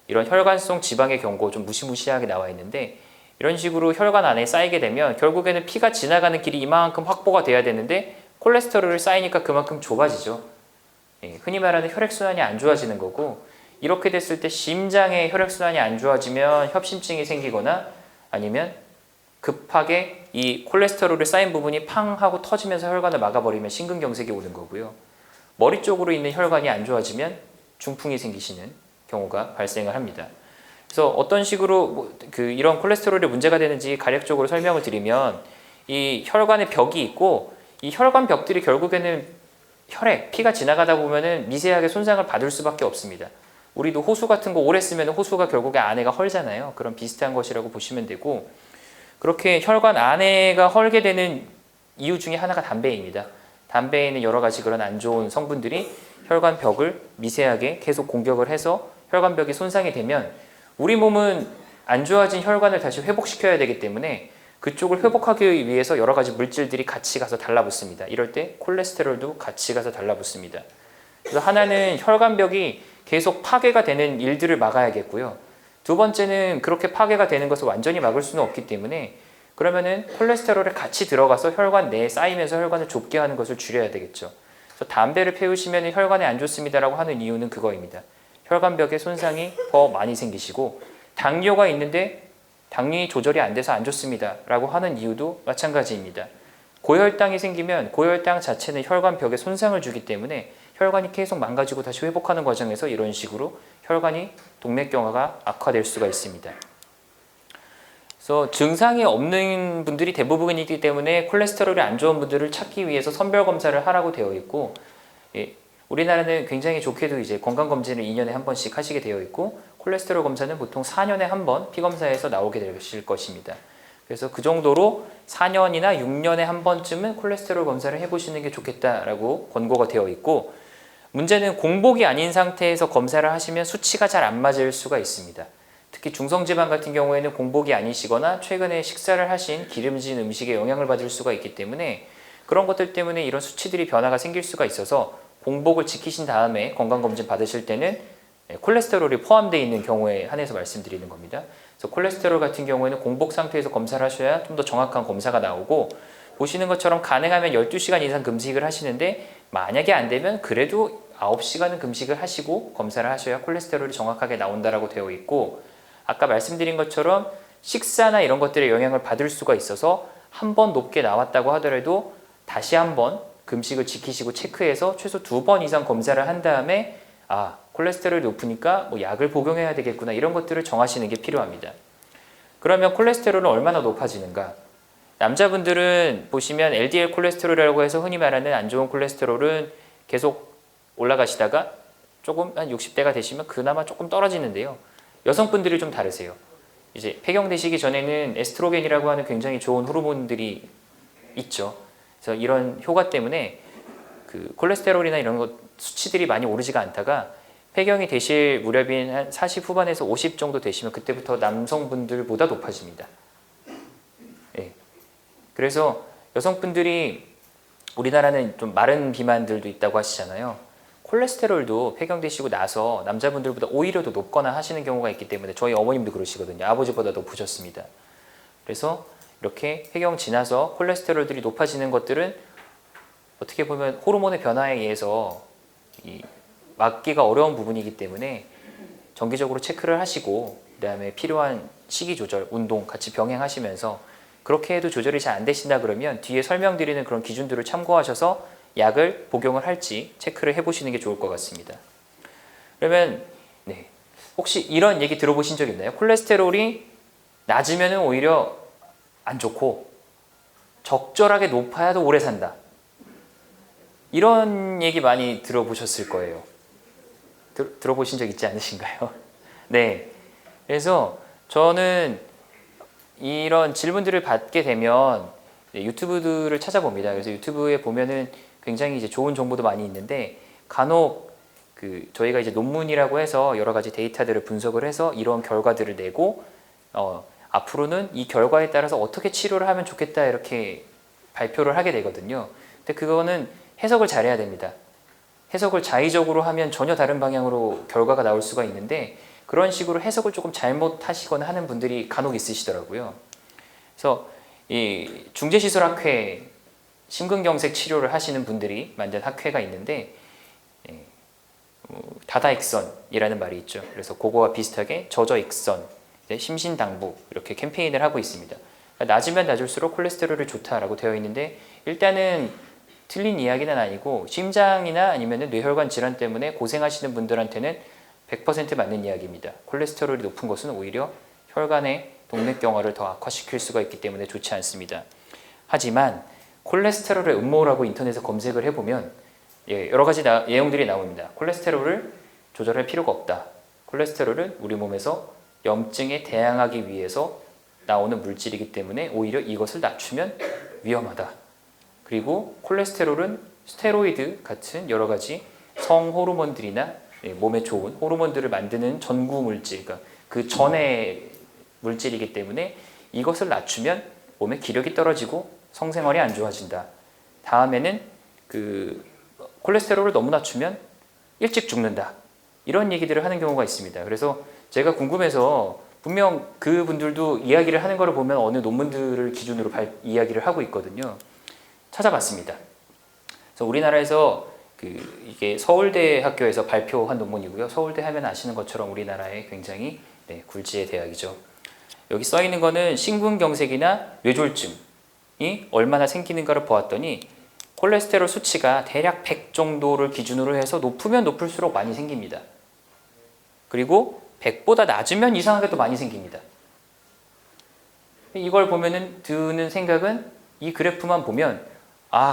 [SPEAKER 1] 이런 혈관성 지방의 경고 좀 무시무시하게 나와 있는데, 이런 식으로 혈관 안에 쌓이게 되면 결국에는 피가 지나가는 길이 이만큼 확보가 돼야 되는데 콜레스테롤이 쌓이니까 그만큼 좁아지죠. 흔히 말하는 혈액순환이 안 좋아지는 거고, 이렇게 됐을 때 심장의 혈액순환이 안 좋아지면 협심증이 생기거나 아니면 급하게 이 콜레스테롤이 쌓인 부분이 팡 하고 터지면서 혈관을 막아버리면 심근경색이 오는 거고요. 머리 쪽으로 있는 혈관이 안 좋아지면 중풍이 생기시는 경우가 발생을 합니다. 그래서 어떤 식으로 이런 콜레스테롤이 문제가 되는지 간략적으로 설명을 드리면 이 혈관의 벽이 있고 이 혈관 벽들이 결국에는 혈액, 피가 지나가다 보면은 미세하게 손상을 받을 수밖에 없습니다. 우리도 호수 같은 거 오래 쓰면 호수가 결국에 안에가 헐잖아요. 그런 비슷한 것이라고 보시면 되고 그렇게 혈관 안에가 헐게 되는 이유 중에 하나가 담배입니다. 담배에 있는 여러 가지 그런 안 좋은 성분들이 혈관 벽을 미세하게 계속 공격을 해서 혈관 벽이 손상이 되면 우리 몸은 안 좋아진 혈관을 다시 회복시켜야 되기 때문에 그쪽을 회복하기 위해서 여러 가지 물질들이 같이 가서 달라붙습니다. 이럴 때 콜레스테롤도 같이 가서 달라붙습니다. 그래서 하나는 혈관벽이 계속 파괴가 되는 일들을 막아야겠고요. 두 번째는 그렇게 파괴가 되는 것을 완전히 막을 수는 없기 때문에 그러면은 콜레스테롤에 같이 들어가서 혈관 내에 쌓이면서 혈관을 좁게 하는 것을 줄여야 되겠죠. 그래서 담배를 피우시면 혈관에 안 좋습니다라고 하는 이유는 그거입니다. 혈관벽에 손상이 더 많이 생기시고 당뇨가 있는데 당뇨 조절이 안 돼서 안 좋습니다 라고 하는 이유도 마찬가지입니다. 고혈당이 생기면 고혈당 자체는 혈관벽에 손상을 주기 때문에 혈관이 계속 망가지고 다시 회복하는 과정에서 이런 식으로 혈관이 동맥경화가 악화될 수가 있습니다. 그래서 증상이 없는 분들이 대부분이기 때문에 콜레스테롤이 안 좋은 분들을 찾기 위해서 선별 검사를 하라고 되어 있고 우리나라는 굉장히 좋게도 이제 건강검진을 2년에 한 번씩 하시게 되어 있고 콜레스테롤 검사는 보통 4년에 한 번 피검사에서 나오게 되실 것입니다. 그래서 그 정도로 4년이나 6년에 한 번쯤은 콜레스테롤 검사를 해보시는 게 좋겠다라고 권고가 되어 있고 문제는 공복이 아닌 상태에서 검사를 하시면 수치가 잘 안 맞을 수가 있습니다. 특히 중성지방 같은 경우에는 공복이 아니시거나 최근에 식사를 하신 기름진 음식에 영향을 받을 수가 있기 때문에 그런 것들 때문에 이런 수치들이 변화가 생길 수가 있어서 공복을 지키신 다음에 건강검진 받으실 때는 콜레스테롤이 포함되어 있는 경우에 한해서 말씀드리는 겁니다. 그래서 콜레스테롤 같은 경우에는 공복 상태에서 검사를 하셔야 좀 더 정확한 검사가 나오고 보시는 것처럼 가능하면 12시간 이상 금식을 하시는데 만약에 안 되면 그래도 9시간은 금식을 하시고 검사를 하셔야 콜레스테롤이 정확하게 나온다라고 되어 있고 아까 말씀드린 것처럼 식사나 이런 것들에 영향을 받을 수가 있어서 한 번 높게 나왔다고 하더라도 다시 한번 금식을 지키시고 체크해서 최소 2번 이상 검사를 한 다음에 콜레스테롤이 높으니까 뭐 약을 복용해야 되겠구나 이런 것들을 정하시는 게 필요합니다. 그러면 콜레스테롤은 얼마나 높아지는가? 남자분들은 보시면 LDL 콜레스테롤이라고 해서 흔히 말하는 안 좋은 콜레스테롤은 계속 올라가시다가 조금 한 60대가 되시면 그나마 조금 떨어지는데요. 여성분들이 좀 다르세요. 이제 폐경되시기 전에는 에스트로겐이라고 하는 굉장히 좋은 호르몬들이 있죠. 그래서 이런 효과 때문에 그 콜레스테롤이나 이런 것 수치들이 많이 오르지가 않다가 폐경이 되실 무렵인 한 40 후반에서 50 정도 되시면 그때부터 남성분들보다 높아집니다. 네. 그래서 여성분들이 우리나라는 좀 마른 비만들도 있다고 하시잖아요. 콜레스테롤도 폐경되시고 나서 남자분들보다 오히려 더 높거나 하시는 경우가 있기 때문에 저희 어머님도 그러시거든요. 아버지보다 더 보셨습니다. 그래서 이렇게 폐경 지나서 콜레스테롤들이 높아지는 것들은 어떻게 보면 호르몬의 변화에 의해서 막기가 어려운 부분이기 때문에 정기적으로 체크를 하시고 그 다음에 필요한 식이 조절, 운동 같이 병행하시면서 그렇게 해도 조절이 잘 안 되신다 그러면 뒤에 설명드리는 그런 기준들을 참고하셔서 약을 복용을 할지 체크를 해보시는 게 좋을 것 같습니다. 그러면 혹시 이런 얘기 들어보신 적 있나요? 콜레스테롤이 낮으면 오히려 안 좋고 적절하게 높아야 더 오래 산다. 이런 얘기 많이 들어보셨을 거예요. 들어보신 적 있지 않으신가요? 네. 그래서 저는 이런 질문들을 받게 되면 유튜브들을 찾아봅니다. 그래서 유튜브에 보면은 굉장히 이제 좋은 정보도 많이 있는데 간혹 저희가 이제 논문이라고 해서 여러 가지 데이터들을 분석을 해서 이런 결과들을 내고 앞으로는 이 결과에 따라서 어떻게 치료를 하면 좋겠다 이렇게 발표를 하게 되거든요. 근데 그거는 해석을 잘해야 됩니다. 해석을 자의적으로 하면 전혀 다른 방향으로 결과가 나올 수가 있는데 그런 식으로 해석을 조금 잘못하시거나 하는 분들이 간혹 있으시더라고요. 그래서 이 중재시설학회 심근경색 치료를 하시는 분들이 만든 학회가 있는데 다다익선이라는 말이 있죠. 그래서 그거와 비슷하게 저저익선, 심신당부 이렇게 캠페인을 하고 있습니다. 그러니까 낮으면 낮을수록 콜레스테롤이 좋다라고 되어 있는데 일단은 틀린 이야기는 아니고 심장이나 아니면 뇌혈관 질환 때문에 고생하시는 분들한테는 100% 맞는 이야기입니다. 콜레스테롤이 높은 것은 오히려 혈관의 동맥경화를 더 악화시킬 수가 있기 때문에 좋지 않습니다. 하지만 콜레스테롤의 음모라고 인터넷에 검색을 해보면 여러 가지 내용들이 나옵니다. 콜레스테롤을 조절할 필요가 없다. 콜레스테롤은 우리 몸에서 염증에 대항하기 위해서 나오는 물질이기 때문에 오히려 이것을 낮추면 위험하다. 그리고 콜레스테롤은 스테로이드 같은 여러 가지 성호르몬들이나 몸에 좋은 호르몬들을 만드는 전구 물질, 그러니까 그 전의 물질이기 때문에 이것을 낮추면 몸의 기력이 떨어지고 성생활이 안 좋아진다. 다음에는 그 콜레스테롤을 너무 낮추면 일찍 죽는다. 이런 얘기들을 하는 경우가 있습니다. 그래서 제가 궁금해서 분명 그분들도 이야기를 하는 것을 보면 어느 논문들을 기준으로 이야기를 하고 있거든요. 찾아봤습니다. 그래서 우리나라에서 이게 서울대 학교에서 발표한 논문이고요. 서울대 하면 아시는 것처럼 우리나라의 굉장히 굴지의 대학이죠. 여기 써 있는 거는 심근경색이나 뇌졸중이 얼마나 생기는가를 보았더니 콜레스테롤 수치가 대략 100 정도를 기준으로 해서 높으면 높을수록 많이 생깁니다. 그리고 100보다 낮으면 이상하게 또 많이 생깁니다. 이걸 보면은 드는 생각은 이 그래프만 보면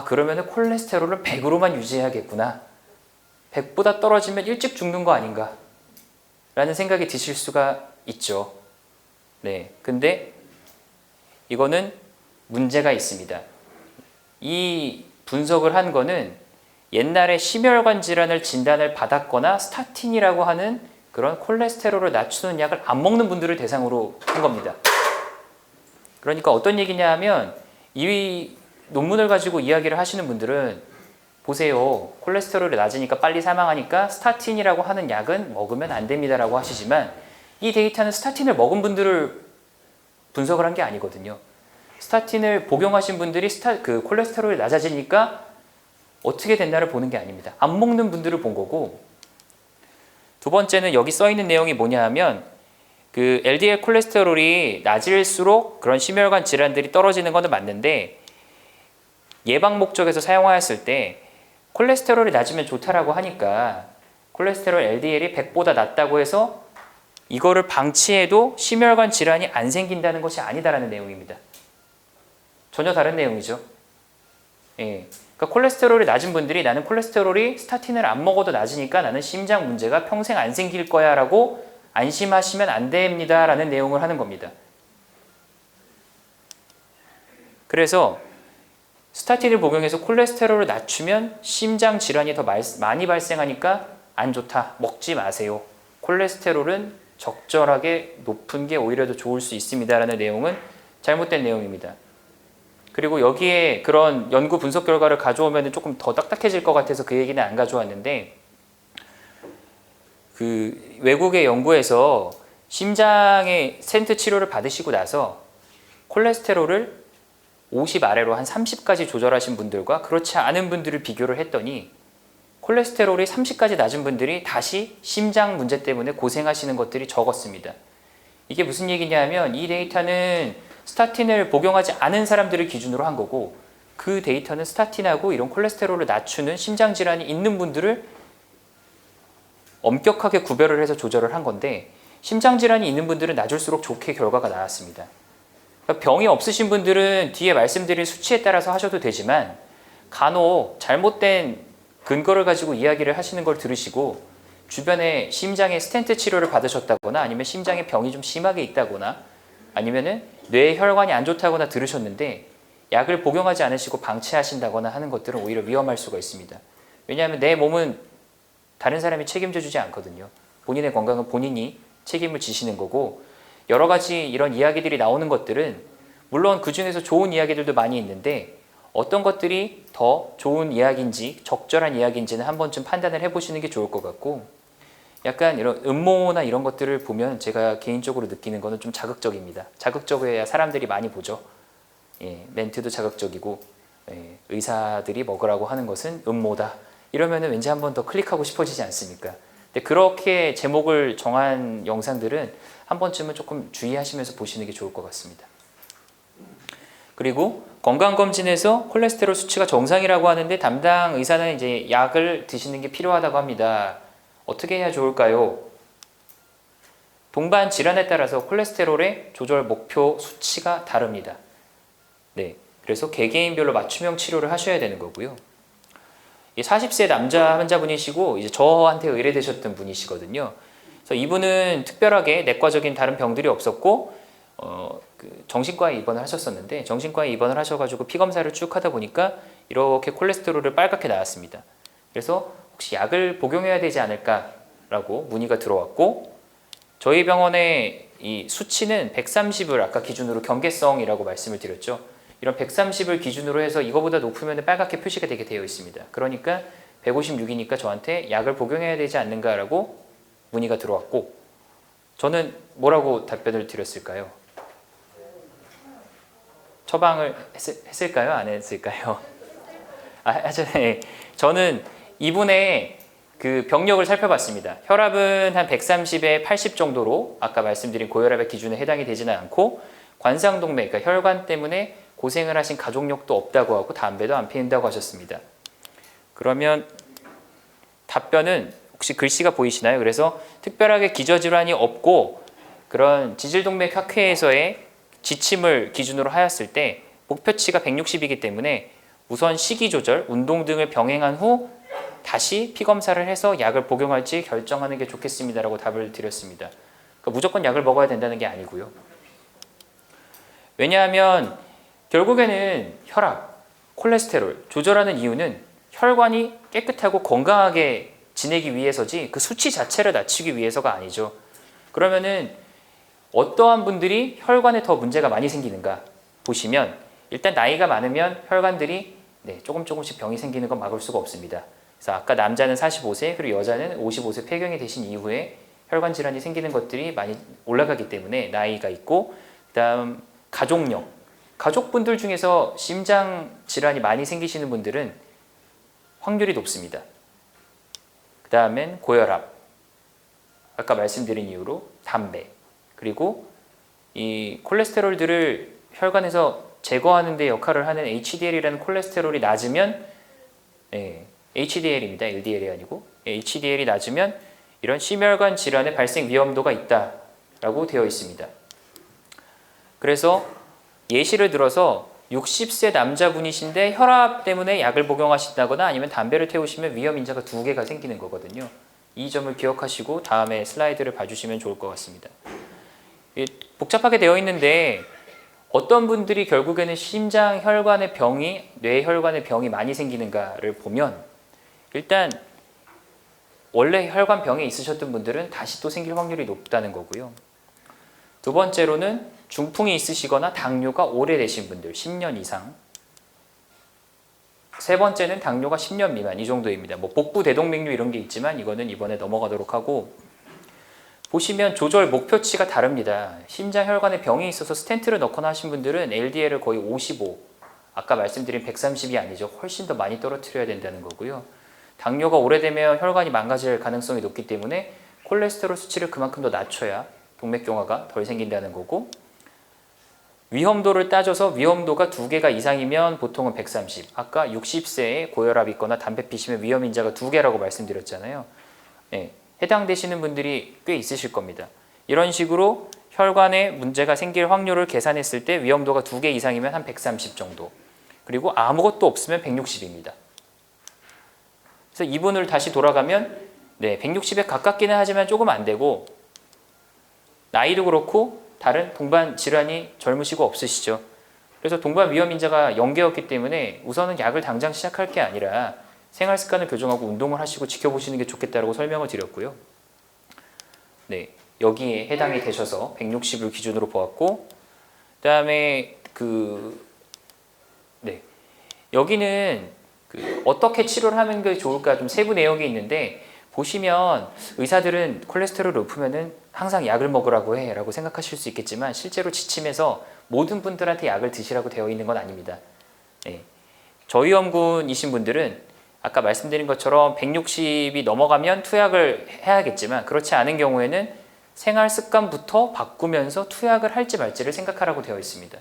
[SPEAKER 1] 그러면은 콜레스테롤을 100으로만 유지해야겠구나. 100보다 떨어지면 일찍 죽는 거 아닌가? 라는 생각이 드실 수가 있죠. 네. 근데 이거는 문제가 있습니다. 이 분석을 한 거는 옛날에 심혈관 질환을 진단을 받았거나 스타틴이라고 하는 그런 콜레스테롤을 낮추는 약을 안 먹는 분들을 대상으로 한 겁니다. 그러니까 어떤 얘기냐 하면 이 논문을 가지고 이야기를 하시는 분들은 보세요. 콜레스테롤이 낮으니까 빨리 사망하니까 스타틴이라고 하는 약은 먹으면 안 됩니다라고 하시지만 이 데이터는 스타틴을 먹은 분들을 분석을 한 게 아니거든요. 스타틴을 복용하신 분들이 콜레스테롤이 낮아지니까 어떻게 된다를 보는 게 아닙니다. 안 먹는 분들을 본 거고, 두 번째는 여기 써 있는 내용이 뭐냐 하면 그 LDL 콜레스테롤이 낮을수록 그런 심혈관 질환들이 떨어지는 것은 맞는데 예방 목적에서 사용하였을 때 콜레스테롤이 낮으면 좋다라고 하니까 콜레스테롤 LDL이 100보다 낮다고 해서 이거를 방치해도 심혈관 질환이 안 생긴다는 것이 아니다라는 내용입니다. 전혀 다른 내용이죠. 그러니까 콜레스테롤이 낮은 분들이 나는 콜레스테롤이 스타틴을 안 먹어도 낮으니까 나는 심장 문제가 평생 안 생길 거야 라고 안심하시면 안 됩니다 라는 내용을 하는 겁니다. 그래서 스타틴을 복용해서 콜레스테롤을 낮추면 심장 질환이 더 많이 발생하니까 안 좋다. 먹지 마세요. 콜레스테롤은 적절하게 높은 게 오히려 더 좋을 수 있습니다 라는 내용은 잘못된 내용입니다. 그리고 여기에 그런 연구 분석 결과를 가져오면 조금 더 딱딱해질 것 같아서 그 얘기는 안 가져왔는데, 그 외국의 연구에서 심장의 스텐트 치료를 받으시고 나서 콜레스테롤을 50 아래로 한 30까지 조절하신 분들과 그렇지 않은 분들을 비교를 했더니 콜레스테롤이 30까지 낮은 분들이 다시 심장 문제 때문에 고생하시는 것들이 적었습니다. 이게 무슨 얘기냐면 이 데이터는 스타틴을 복용하지 않은 사람들을 기준으로 한 거고, 그 데이터는 스타틴하고 이런 콜레스테롤을 낮추는 심장 질환이 있는 분들을 엄격하게 구별을 해서 조절을 한 건데, 심장 질환이 있는 분들은 낮을수록 좋게 결과가 나왔습니다. 그러니까 병이 없으신 분들은 뒤에 말씀드린 수치에 따라서 하셔도 되지만 간혹 잘못된 근거를 가지고 이야기를 하시는 걸 들으시고 주변에 심장에 스텐트 치료를 받으셨다거나 아니면 심장에 병이 좀 심하게 있다거나 아니면은 뇌 혈관이 안 좋다거나 들으셨는데 약을 복용하지 않으시고 방치하신다거나 하는 것들은 오히려 위험할 수가 있습니다. 왜냐하면 내 몸은 다른 사람이 책임져 주지 않거든요. 본인의 건강은 본인이 책임을 지시는 거고, 여러 가지 이런 이야기들이 나오는 것들은 물론 그 중에서 좋은 이야기들도 많이 있는데 어떤 것들이 더 좋은 이야기인지 적절한 이야기인지는 한 번쯤 판단을 해보시는 게 좋을 것 같고, 약간 이런 음모나 이런 것들을 보면 제가 개인적으로 느끼는 거는 좀 자극적입니다. 자극적이어야 사람들이 많이 보죠. 멘트도 자극적이고 의사들이 먹으라고 하는 것은 음모다. 이러면 왠지 한 번 더 클릭하고 싶어지지 않습니까? 근데 그렇게 제목을 정한 영상들은 한 번쯤은 조금 주의하시면서 보시는 게 좋을 것 같습니다. 그리고 건강검진에서 콜레스테롤 수치가 정상이라고 하는데 담당 의사는 이제 약을 드시는 게 필요하다고 합니다. 어떻게 해야 좋을까요? 동반 질환에 따라서 콜레스테롤의 조절 목표 수치가 다릅니다. 네, 그래서 개개인별로 맞춤형 치료를 하셔야 되는 거고요. 40세 남자 환자분이시고 이제 저한테 의뢰되셨던 분이시거든요. 그래서 이분은 특별하게 내과적인 다른 병들이 없었고 정신과에 입원을 하셨었는데 정신과에 입원을 하셔가지고 피 검사를 쭉 하다 보니까 이렇게 콜레스테롤을 빨갛게 나왔습니다. 그래서 혹시 약을 복용해야 되지 않을까라고 문의가 들어왔고 저희 병원의 이 수치는 130을 아까 기준으로 경계성이라고 말씀을 드렸죠. 이런 130을 기준으로 해서 이거보다 높으면 빨갛게 표시가 되게 되어 있습니다. 그러니까 156이니까 저한테 약을 복용해야 되지 않는가라고 문의가 들어왔고 저는 뭐라고 답변을 드렸을까요? 처방을 했을까요? 안 했을까요? 저는 이분의 그 병력을 살펴봤습니다. 혈압은 한 130에 80 정도로 아까 말씀드린 고혈압의 기준에 해당이 되지는 않고 관상동맥, 그러니까 혈관 때문에 고생을 하신 가족력도 없다고 하고 담배도 안 피운다고 하셨습니다. 그러면 답변은 혹시 글씨가 보이시나요? 그래서 특별하게 기저질환이 없고 그런 지질동맥 학회에서의 지침을 기준으로 하였을 때 목표치가 160이기 때문에 우선 식이 조절, 운동 등을 병행한 후 다시 피검사를 해서 약을 복용할지 결정하는 게 좋겠습니다라고 답을 드렸습니다. 그러니까 무조건 약을 먹어야 된다는 게 아니고요. 왜냐하면 결국에는 혈압, 콜레스테롤 조절하는 이유는 혈관이 깨끗하고 건강하게 지내기 위해서지 그 수치 자체를 낮추기 위해서가 아니죠. 그러면은 어떠한 분들이 혈관에 더 문제가 많이 생기는가 보시면 일단 나이가 많으면 혈관들이 조금씩 병이 생기는 건 막을 수가 없습니다. 그래서 아까 남자는 45세 그리고 여자는 55세 폐경이 되신 이후에 혈관 질환이 생기는 것들이 많이 올라가기 때문에 나이가 있고 그다음 가족력, 가족분들 중에서 심장 질환이 많이 생기시는 분들은 확률이 높습니다. 그 다음엔 고혈압, 아까 말씀드린 이유로 담배, 그리고 이 콜레스테롤들을 혈관에서 제거하는 데 역할을 하는 HDL이라는 콜레스테롤이 낮으면 HDL입니다. LDL이 아니고 HDL이 낮으면 이런 심혈관 질환의 발생 위험도가 있다라고 되어 있습니다. 그래서 예시를 들어서 60세 남자분이신데 혈압 때문에 약을 복용하신다거나 아니면 담배를 태우시면 위험인자가 2개가 생기는 거거든요. 이 점을 기억하시고 다음에 슬라이드를 봐주시면 좋을 것 같습니다. 복잡하게 되어 있는데 어떤 분들이 결국에는 심장 혈관의 병이 뇌혈관의 병이 많이 생기는가를 보면 일단 원래 혈관 병에 있으셨던 분들은 다시 또 생길 확률이 높다는 거고요. 두 번째로는 중풍이 있으시거나 당뇨가 오래되신 분들 10년 이상. 세 번째는 당뇨가 10년 미만 이 정도입니다. 뭐 복부 대동맥류 이런 게 있지만 이거는 이번에 넘어가도록 하고 보시면 조절 목표치가 다릅니다. 심장 혈관에 병이 있어서 스텐트를 넣거나 하신 분들은 LDL을 거의 55, 아까 말씀드린 130이 아니죠. 훨씬 더 많이 떨어뜨려야 된다는 거고요. 당뇨가 오래되면 혈관이 망가질 가능성이 높기 때문에 콜레스테롤 수치를 그만큼 더 낮춰야 동맥경화가 덜 생긴다는 거고 위험도를 따져서 위험도가 2개가 이상이면 보통은 130, 아까 60세에 고혈압이 있거나 담배 피시면 위험인자가 2개라고 말씀드렸잖아요. 해당되시는 분들이 꽤 있으실 겁니다. 이런 식으로 혈관에 문제가 생길 확률을 계산했을 때 위험도가 2개 이상이면 한 130 정도, 그리고 아무것도 없으면 160입니다. 그래서 이분을 다시 돌아가면 160에 가깝기는 하지만 조금 안 되고 나이도 그렇고 다른 동반 질환이 젊으시고 없으시죠. 그래서 동반 위험인자가 0개였기 때문에 우선은 약을 당장 시작할 게 아니라 생활 습관을 교정하고 운동을 하시고 지켜보시는 게 좋겠다고 설명을 드렸고요. 여기에 해당이 되셔서 160을 기준으로 보았고, 그다음에 여기는 어떻게 치료를 하는 게 좋을까 좀 세부 내용이 있는데 보시면 의사들은 콜레스테롤이 높으면은 항상 약을 먹으라고 해라고 생각하실 수 있겠지만 실제로 지침에서 모든 분들한테 약을 드시라고 되어 있는 건 아닙니다. 저위험군이신 분들은 아까 말씀드린 것처럼 160이 넘어가면 투약을 해야겠지만 그렇지 않은 경우에는 생활 습관부터 바꾸면서 투약을 할지 말지를 생각하라고 되어 있습니다.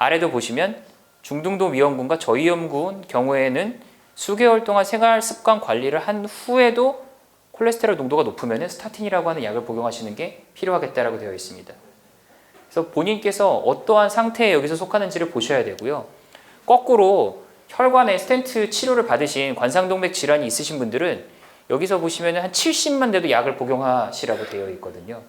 [SPEAKER 1] 아래도 보시면 중등도 위험군과 저위험군 경우에는 수개월 동안 생활 습관 관리를 한 후에도 콜레스테롤 농도가 높으면 스타틴이라고 하는 약을 복용하시는 게 필요하겠다라고 되어 있습니다. 그래서 본인께서 어떠한 상태에 여기서 속하는지를 보셔야 되고요. 거꾸로 혈관에 스텐트 치료를 받으신 관상동맥 질환이 있으신 분들은 여기서 보시면 한 70만 돼도 약을 복용하시라고 되어 있거든요.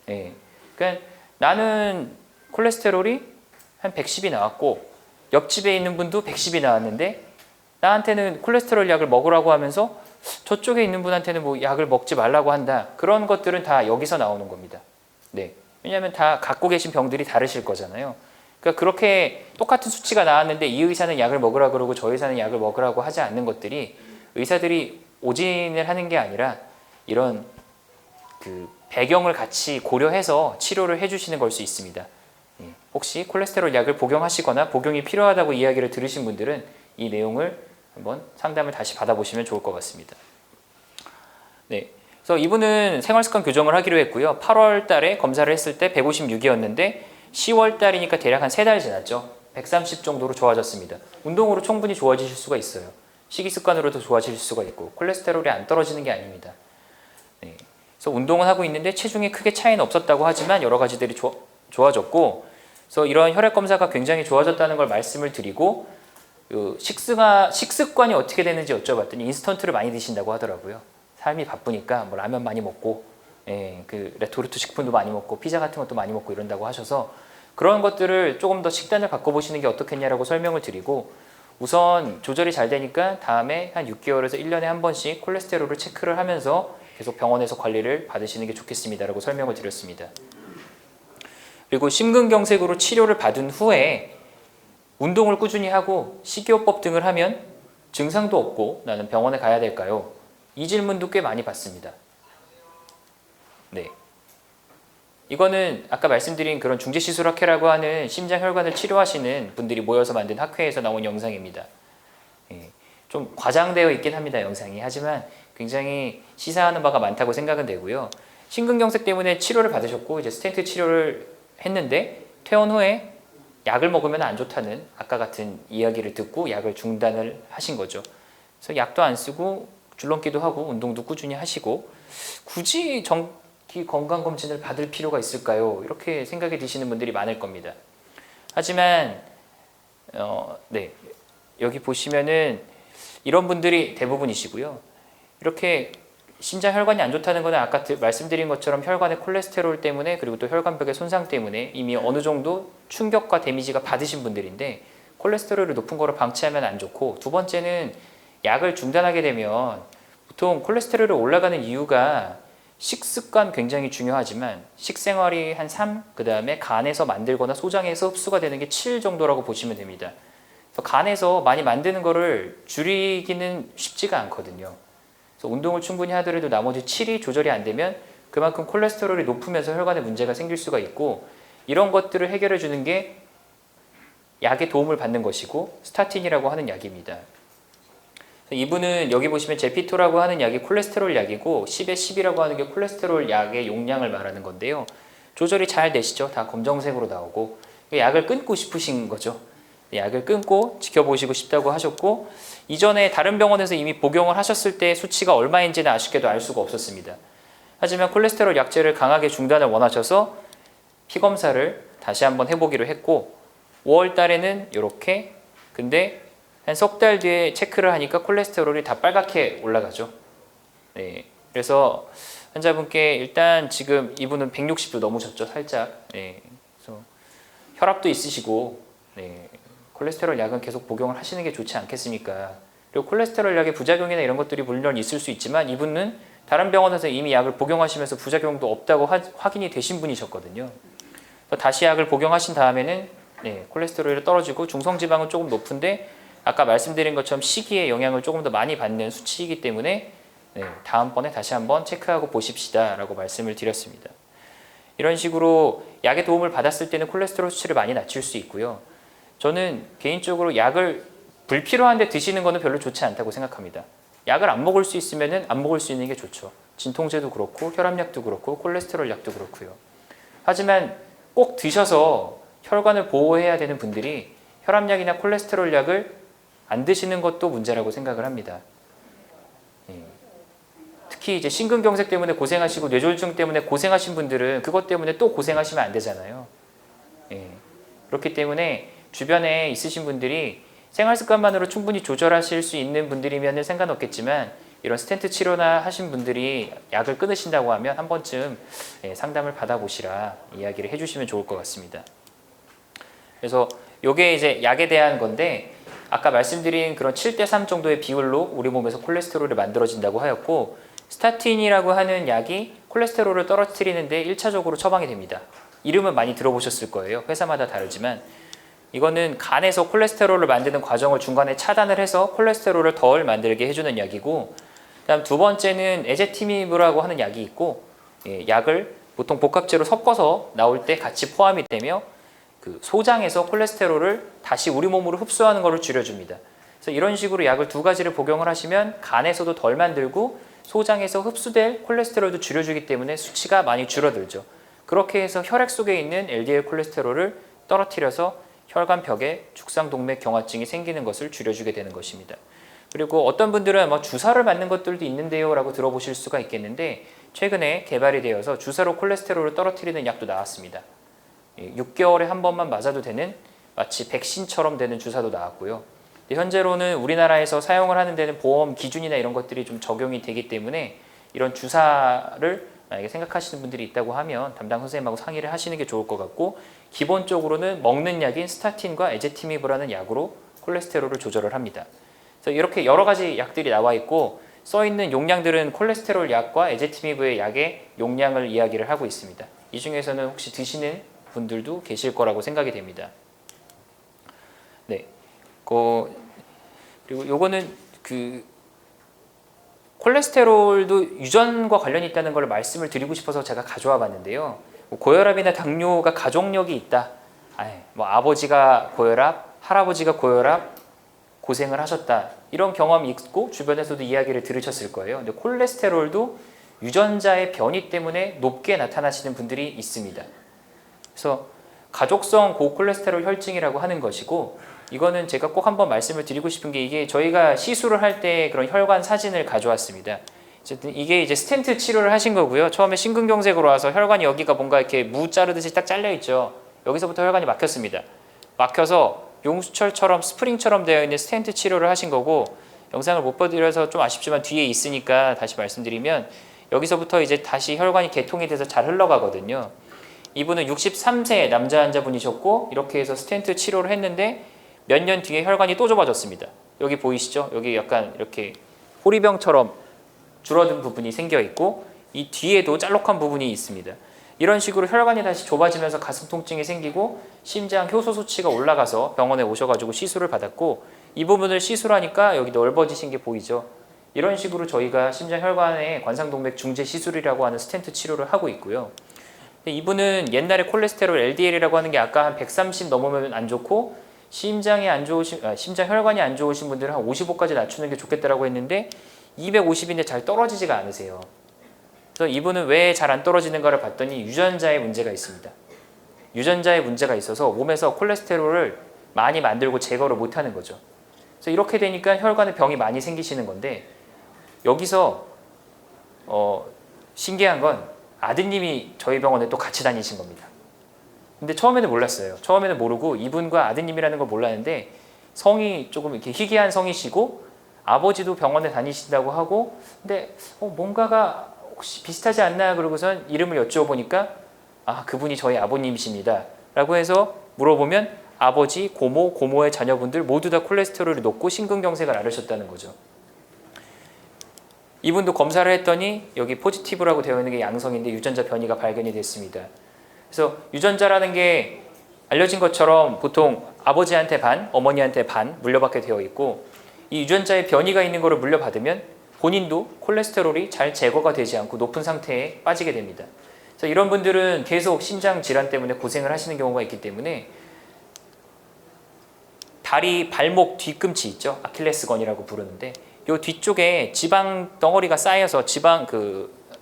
[SPEAKER 1] 네. 그러니까 나는 콜레스테롤이 한 110이 나왔고 옆집에 있는 분도 110이 나왔는데 나한테는 콜레스테롤 약을 먹으라고 하면서 저쪽에 있는 분한테는 뭐 약을 먹지 말라고 한다. 그런 것들은 다 여기서 나오는 겁니다. 네. 왜냐하면 다 갖고 계신 병들이 다르실 거잖아요. 그러니까 그렇게 똑같은 수치가 나왔는데 이 의사는 약을 먹으라 그러고 저 의사는 약을 먹으라고 하지 않는 것들이 의사들이 오진을 하는 게 아니라 이런 그 배경을 같이 고려해서 치료를 해주시는 걸 수 있습니다. 혹시 콜레스테롤 약을 복용하시거나 복용이 필요하다고 이야기를 들으신 분들은 이 내용을 한번 상담을 다시 받아보시면 좋을 것 같습니다. 네, 그래서 이분은 생활습관 교정을 하기로 했고요. 8월 달에 검사를 했을 때 156이었는데 10월 달이니까 대략 한 3달 지났죠. 130 정도로 좋아졌습니다. 운동으로 충분히 좋아지실 수가 있어요. 식이습관으로도 좋아지실 수가 있고 콜레스테롤이 안 떨어지는 게 아닙니다. 네, 그래서 운동은 하고 있는데 체중이 크게 차이는 없었다고 하지만 여러 가지들이 좋아졌고, 그래서 이런 혈액 검사가 굉장히 좋아졌다는 걸 말씀을 드리고, 식습관이 어떻게 되는지 여쭤봤더니 인스턴트를 많이 드신다고 하더라고요. 삶이 바쁘니까 뭐 라면 많이 먹고, 그 레토르트 식품도 많이 먹고 피자 같은 것도 많이 먹고 이런다고 하셔서 그런 것들을 조금 더 식단을 바꿔보시는 게 어떻겠냐라고 설명을 드리고, 우선 조절이 잘 되니까 다음에 한 6개월에서 1년에 한 번씩 콜레스테롤을 체크를 하면서 계속 병원에서 관리를 받으시는 게 좋겠습니다라고 설명을 드렸습니다. 그리고 심근경색으로 치료를 받은 후에 운동을 꾸준히 하고 식이요법 등을 하면 증상도 없고 나는 병원에 가야 될까요? 이 질문도 꽤 많이 받습니다. 네. 이거는 아까 말씀드린 그런 중지시술학회라고 하는 심장혈관을 치료하시는 분들이 모여서 만든 학회에서 나온 영상입니다. 좀 과장되어 있긴 합니다, 영상이. 하지만 굉장히 시사하는 바가 많다고 생각은 되고요. 심근경색 때문에 치료를 받으셨고 이제 스텐트 치료를 했는데 퇴원 후에 약을 먹으면 안 좋다는 아까 같은 이야기를 듣고 약을 중단을 하신 거죠. 그래서 약도 안 쓰고 줄넘기도 하고 운동도 꾸준히 하시고 굳이 정기 건강검진을 받을 필요가 있을까요? 이렇게 생각이 드시는 분들이 많을 겁니다. 하지만 네, 여기 보시면은 이런 분들이 대부분이시고요. 이렇게 심장 혈관이 안 좋다는 것은 아까 말씀드린 것처럼 혈관의 콜레스테롤 때문에 그리고 또 혈관벽의 손상 때문에 이미 어느 정도 충격과 데미지가 받으신 분들인데 콜레스테롤이 높은 거를 방치하면 안 좋고, 두 번째는 약을 중단하게 되면 보통 콜레스테롤이 올라가는 이유가 식습관 굉장히 중요하지만 식생활이 한 3, 그 다음에 간에서 만들거나 소장에서 흡수가 되는 게 7 정도라고 보시면 됩니다. 그래서 간에서 많이 만드는 거를 줄이기는 쉽지가 않거든요. 그래서 운동을 충분히 하더라도 나머지 7이 조절이 안 되면 그만큼 콜레스테롤이 높으면서 혈관에 문제가 생길 수가 있고, 이런 것들을 해결해 주는 게 약의 도움을 받는 것이고 스타틴이라고 하는 약입니다. 이분은 여기 보시면 제피토라고 하는 약이 콜레스테롤 약이고 10에 10이라고 하는 게 콜레스테롤 약의 용량을 말하는 건데요. 조절이 잘 되시죠? 다 검정색으로 나오고 약을 끊고 싶으신 거죠. 약을 끊고 지켜보시고 싶다고 하셨고, 이전에 다른 병원에서 이미 복용을 하셨을 때 수치가 얼마인지는 아쉽게도 알 수가 없었습니다. 하지만 콜레스테롤 약제를 강하게 중단을 원하셔서 피검사를 다시 한번 해보기로 했고 5월 달에는 이렇게, 근데 한 석 달 뒤에 체크를 하니까 콜레스테롤이 다 빨갛게 올라가죠. 네, 그래서 환자분께 일단 지금 이분은 160도 넘으셨죠, 살짝. 네, 그래서 혈압도 있으시고, 네, 콜레스테롤 약은 계속 복용을 하시는 게 좋지 않겠습니까? 그리고 콜레스테롤 약의 부작용이나 이런 것들이 물론 있을 수 있지만 이분은 다른 병원에서 이미 약을 복용하시면서 부작용도 없다고 확인이 되신 분이셨거든요. 다시 약을 복용하신 다음에는 네, 콜레스테롤이 떨어지고 중성지방은 조금 높은데 아까 말씀드린 것처럼 식이의 영향을 조금 더 많이 받는 수치이기 때문에 네, 다음번에 다시 한번 체크하고 보십시다 라고 말씀을 드렸습니다. 이런 식으로 약의 도움을 받았을 때는 콜레스테롤 수치를 많이 낮출 수 있고요. 저는 개인적으로 약을 불필요한데 드시는 거는 별로 좋지 않다고 생각합니다. 약을 안 먹을 수 있으면 안 먹을 수 있는 게 좋죠. 진통제도 그렇고 혈압약도 그렇고 콜레스테롤 약도 그렇고요. 하지만 꼭 드셔서 혈관을 보호해야 되는 분들이 혈압약이나 콜레스테롤 약을 안 드시는 것도 문제라고 생각을 합니다. 특히 이제 심근경색 때문에 고생하시고 뇌졸중 때문에 고생하신 분들은 그것 때문에 또 고생하시면 안 되잖아요. 그렇기 때문에 주변에 있으신 분들이 생활습관만으로 충분히 조절하실 수 있는 분들이면 상관없겠지만 이런 스텐트 치료나 하신 분들이 약을 끊으신다고 하면 한 번쯤 상담을 받아보시라 이야기를 해주시면 좋을 것 같습니다. 그래서 이게 이제 약에 대한 건데 아까 말씀드린 그런 7대3 정도의 비율로 우리 몸에서 콜레스테롤이 만들어진다고 하였고 스타틴이라고 하는 약이 콜레스테롤을 떨어뜨리는데 1차적으로 처방이 됩니다. 이름은 많이 들어보셨을 거예요. 회사마다 다르지만 이거는 간에서 콜레스테롤을 만드는 과정을 중간에 차단을 해서 콜레스테롤을 덜 만들게 해주는 약이고 그다음 두 번째는 에제티미브라고 하는 약이 있고 약을 보통 복합제로 섞어서 나올 때 같이 포함이 되며 그 소장에서 콜레스테롤을 다시 우리 몸으로 흡수하는 것을 줄여줍니다. 그래서 이런 식으로 약을 두 가지를 복용을 하시면 간에서도 덜 만들고 소장에서 흡수될 콜레스테롤도 줄여주기 때문에 수치가 많이 줄어들죠. 그렇게 해서 혈액 속에 있는 LDL 콜레스테롤을 떨어뜨려서 혈관벽에 죽상동맥 경화증이 생기는 것을 줄여주게 되는 것입니다. 그리고 어떤 분들은 뭐 주사를 맞는 것들도 있는데요 라고 들어보실 수가 있겠는데 최근에 개발이 되어서 주사로 콜레스테롤을 떨어뜨리는 약도 나왔습니다. 6개월에 한 번만 맞아도 되는 마치 백신처럼 되는 주사도 나왔고요. 현재로는 우리나라에서 사용을 하는 데는 보험 기준이나 이런 것들이 좀 적용이 되기 때문에 이런 주사를 만약에 생각하시는 분들이 있다고 하면 담당 선생님하고 상의를 하시는 게 좋을 것 같고 기본적으로는 먹는 약인 스타틴과 에제티미브라는 약으로 콜레스테롤을 조절을 합니다. 그래서 이렇게 여러 가지 약들이 나와 있고 써 있는 용량들은 콜레스테롤 약과 에제티미브의 약의 용량을 이야기를 하고 있습니다. 이 중에서는 혹시 드시는 분들도 계실 거라고 생각이 됩니다. 네. 그리고 요거는 그 콜레스테롤도 유전과 관련이 있다는 걸 말씀을 드리고 싶어서 제가 가져와 봤는데요. 고혈압이나 당뇨가 가족력이 있다. 뭐 아버지가 고혈압, 할아버지가 고혈압 고생을 하셨다. 이런 경험이 있고 주변에서도 이야기를 들으셨을 거예요. 근데 콜레스테롤도 유전자의 변이 때문에 높게 나타나시는 분들이 있습니다. 그래서 가족성 고콜레스테롤 혈증이라고 하는 것이고 이거는 제가 꼭 한번 말씀을 드리고 싶은 게 이게 저희가 시술을 할 때 그런 혈관 사진을 가져왔습니다. 어쨌든 이게 이제 스텐트 치료를 하신 거고요. 처음에 심근경색으로 와서 혈관이 여기가 뭔가 이렇게 무 자르듯이 딱 잘려 있죠. 여기서부터 혈관이 막혔습니다. 막혀서 용수철처럼 스프링처럼 되어 있는 스텐트 치료를 하신 거고 영상을 못 보여드려서 좀 아쉽지만 뒤에 있으니까 다시 말씀드리면 여기서부터 이제 다시 혈관이 개통이 돼서 잘 흘러가거든요. 이분은 63세 남자 환자분이셨고 이렇게 해서 스텐트 치료를 했는데 몇 년 뒤에 혈관이 또 좁아졌습니다. 여기 보이시죠? 여기 약간 이렇게 호리병처럼 줄어든 부분이 생겨 있고 이 뒤에도 짤록한 부분이 있습니다. 이런 식으로 혈관이 다시 좁아지면서 가슴 통증이 생기고 심장 효소 수치가 올라가서 병원에 오셔가지고 시술을 받았고 이 부분을 시술하니까 여기 넓어지신 게 보이죠? 이런 식으로 저희가 심장 혈관의 관상동맥 중재 시술이라고 하는 스텐트 치료를 하고 있고요. 이분은 옛날에 콜레스테롤 LDL이라고 하는 게 아까 한 130 넘으면 안 좋고 심장 혈관이 안 좋으신 분들은 한 55까지 낮추는 게 좋겠다라고 했는데 250인데 잘 떨어지지가 않으세요. 그래서 이분은 왜 잘 안 떨어지는가를 봤더니 유전자에 문제가 있습니다. 유전자에 문제가 있어서 몸에서 콜레스테롤을 많이 만들고 제거를 못하는 거죠. 그래서 이렇게 되니까 혈관에 병이 많이 생기시는 건데 여기서 신기한 건 아드님이 저희 병원에 또 같이 다니신 겁니다. 근데 처음에는 몰랐어요. 처음에는 모르고 이분과 아드님이라는 걸 몰랐는데 성이 조금 이렇게 희귀한 성이시고 아버지도 병원에 다니신다고 하고 근데 뭔가가 혹시 비슷하지 않나 그러고선 이름을 여쭤보니까 그분이 저희 아버님이십니다 라고 해서 물어보면 아버지, 고모, 고모의 자녀분들 모두 다 콜레스테롤이 높고 심근경색을 앓으셨다는 거죠. 이분도 검사를 했더니 여기 포지티브라고 되어 있는 게 양성인데 유전자 변이가 발견이 됐습니다. 그래서 유전자라는 게 알려진 것처럼 보통 아버지한테 반, 어머니한테 반 물려받게 되어 있고 이 유전자의 변이가 있는 것을 물려받으면 본인도 콜레스테롤이 잘 제거가 되지 않고 높은 상태에 빠지게 됩니다. 그래서 이런 분들은 계속 심장 질환 때문에 고생을 하시는 경우가 있기 때문에 다리, 발목 뒤꿈치 있죠? 아킬레스건이라고 부르는데 이 뒤쪽에 지방 덩어리가 쌓여서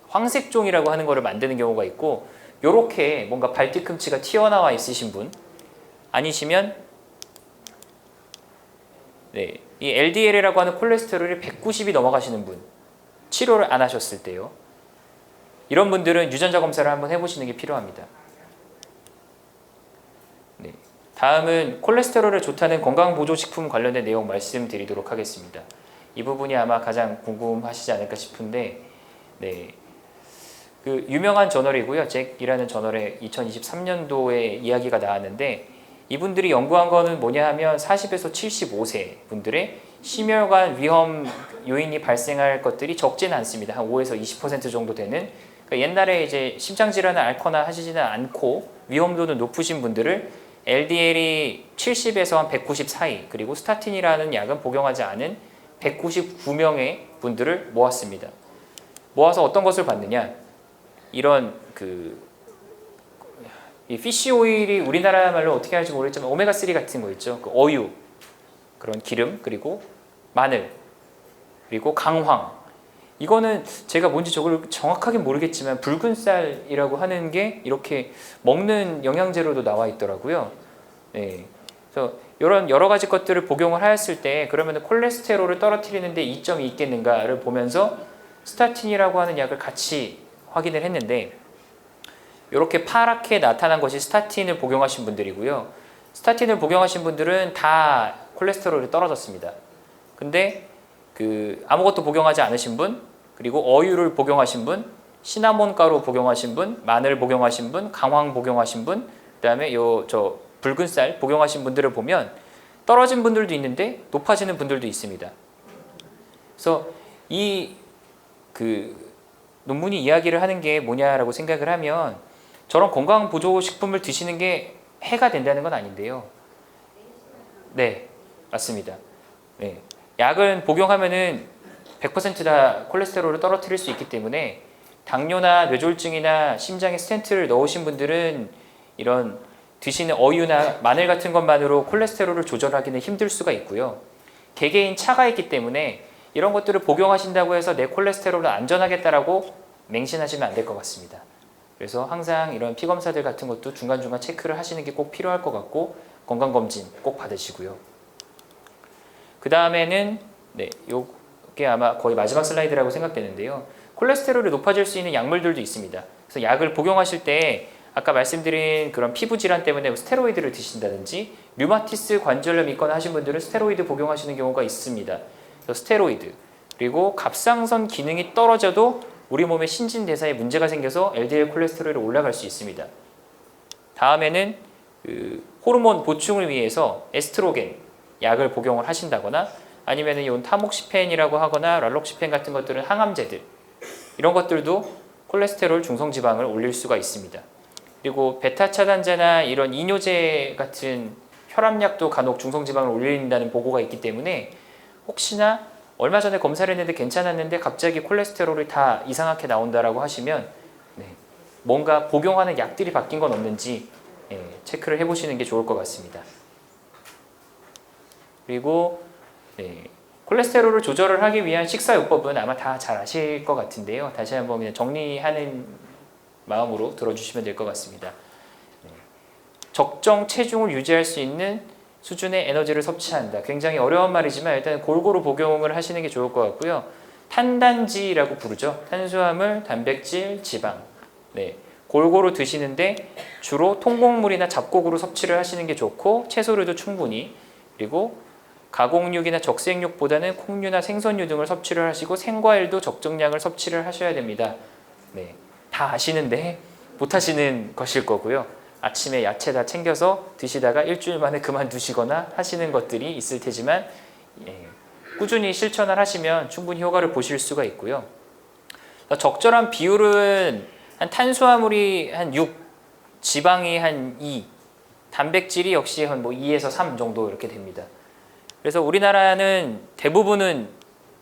[SPEAKER 1] 황색종이라고 하는 것을 만드는 경우가 있고 이렇게 뭔가 발뒤꿈치가 튀어나와 있으신 분 아니시면 네, 이 LDL이라고 하는 콜레스테롤이 190이 넘어가시는 분, 치료를 안 하셨을 때요. 이런 분들은 유전자 검사를 한번 해보시는 게 필요합니다. 네, 다음은 콜레스테롤에 좋다는 건강보조식품 관련된 내용 말씀드리도록 하겠습니다. 이 부분이 아마 가장 궁금하시지 않을까 싶은데, 네, 그 유명한 저널이고요. 잭이라는 저널에 2023년도에 이야기가 나왔는데, 이분들이 연구한 거는 뭐냐 하면 40에서 75세 분들의 심혈관 위험 요인이 발생할 것들이 적지는 않습니다. 한 5에서 20% 정도 되는. 그러니까 옛날에 이제 심장 질환을 앓거나 하시지는 않고 위험도는 높으신 분들을 LDL이 70에서 한 190 사이, 그리고 스타틴이라는 약은 복용하지 않은 199명의 분들을 모았습니다. 모아서 어떤 것을 봤느냐? 이런 이 피쉬 오일이 우리나라 말로 어떻게 하는지 모르겠지만 오메가3 같은 거 있죠. 그 어유, 그런 기름, 그리고 마늘, 그리고 강황. 이거는 제가 뭔지 저걸 정확하게 모르겠지만 붉은 쌀이라고 하는 게 이렇게 먹는 영양제로도 나와 있더라고요. 네. 그래서 이런 여러 가지 것들을 복용을 하였을 때 그러면 콜레스테롤을 떨어뜨리는데 이점이 있겠는가를 보면서 스타틴이라고 하는 약을 같이 확인을 했는데, 이렇게 파랗게 나타난 것이 스타틴을 복용하신 분들이고요. 스타틴을 복용하신 분들은 다 콜레스테롤이 떨어졌습니다. 근데 아무것도 복용하지 않으신 분, 그리고 어유를 복용하신 분, 시나몬 가루 복용하신 분, 마늘 복용하신 분, 강황 복용하신 분, 그다음에 저 붉은 쌀 복용하신 분들을 보면 떨어진 분들도 있는데 높아지는 분들도 있습니다. 그래서 이 논문이 이야기를 하는 게 뭐냐라고 생각을 하면, 저런 건강보조식품을 드시는 게 해가 된다는 건 아닌데요. 네, 맞습니다. 네, 약은 복용하면은 100%다 콜레스테롤을 떨어뜨릴 수 있기 때문에 당뇨나 뇌졸중이나 심장에 스텐트를 넣으신 분들은 이런 드시는 어유나 마늘 같은 것만으로 콜레스테롤을 조절하기는 힘들 수가 있고요. 개개인 차가 있기 때문에 이런 것들을 복용하신다고 해서 내 콜레스테롤은 안전하겠다라고 맹신하시면 안 될 것 같습니다. 그래서 항상 이런 피검사들 같은 것도 중간중간 체크를 하시는 게 꼭 필요할 것 같고, 건강검진 꼭 받으시고요. 그 다음에는 이게 아마 거의 마지막 슬라이드라고 생각되는데요. 콜레스테롤이 높아질 수 있는 약물들도 있습니다. 그래서 약을 복용하실 때 아까 말씀드린 그런 피부 질환 때문에 스테로이드를 드신다든지 류마티스 관절염이 있거나 하신 분들은 스테로이드 복용하시는 경우가 있습니다. 그래서 스테로이드, 그리고 갑상선 기능이 떨어져도 우리 몸의 신진대사에 문제가 생겨서 LDL 콜레스테롤이 올라갈 수 있습니다. 다음에는 호르몬 보충을 위해서 에스트로겐 약을 복용을 하신다거나, 아니면 이 타목시펜이라고 하거나 랄록시펜 같은 것들은 항암제들, 이런 것들도 콜레스테롤 중성지방을 올릴 수가 있습니다. 그리고 베타 차단제나 이런 이뇨제 같은 혈압약도 간혹 중성지방을 올린다는 보고가 있기 때문에, 혹시나 얼마 전에 검사를 했는데 괜찮았는데 갑자기 콜레스테롤이 다 이상하게 나온다라고 하시면 뭔가 복용하는 약들이 바뀐 건 없는지 체크를 해보시는 게 좋을 것 같습니다. 그리고 콜레스테롤을 조절을 하기 위한 식사요법은 아마 다 잘 아실 것 같은데요. 다시 한번 그냥 정리하는 마음으로 들어주시면 될 것 같습니다. 적정 체중을 유지할 수 있는 수준의 에너지를 섭취한다. 굉장히 어려운 말이지만 일단 골고루 복용을 하시는 게 좋을 것 같고요. 탄단지라고 부르죠. 탄수화물, 단백질, 지방. 골고루 드시는데 주로 통곡물이나 잡곡으로 섭취를 하시는 게 좋고, 채소류도 충분히, 그리고 가공육이나 적색육보다는 콩류나 생선류 등을 섭취를 하시고, 생과일도 적정량을 섭취를 하셔야 됩니다. 다 아시는데 못 하시는 것일 거고요. 아침에 야채 다 챙겨서 드시다가 일주일 만에 그만두시거나 하시는 것들이 있을 테지만, 꾸준히 실천을 하시면 충분히 효과를 보실 수가 있고요. 적절한 비율은 한 탄수화물이 한 6, 지방이 한 2, 단백질이 역시 한 2에서 3 정도 이렇게 됩니다. 그래서 우리나라는 대부분은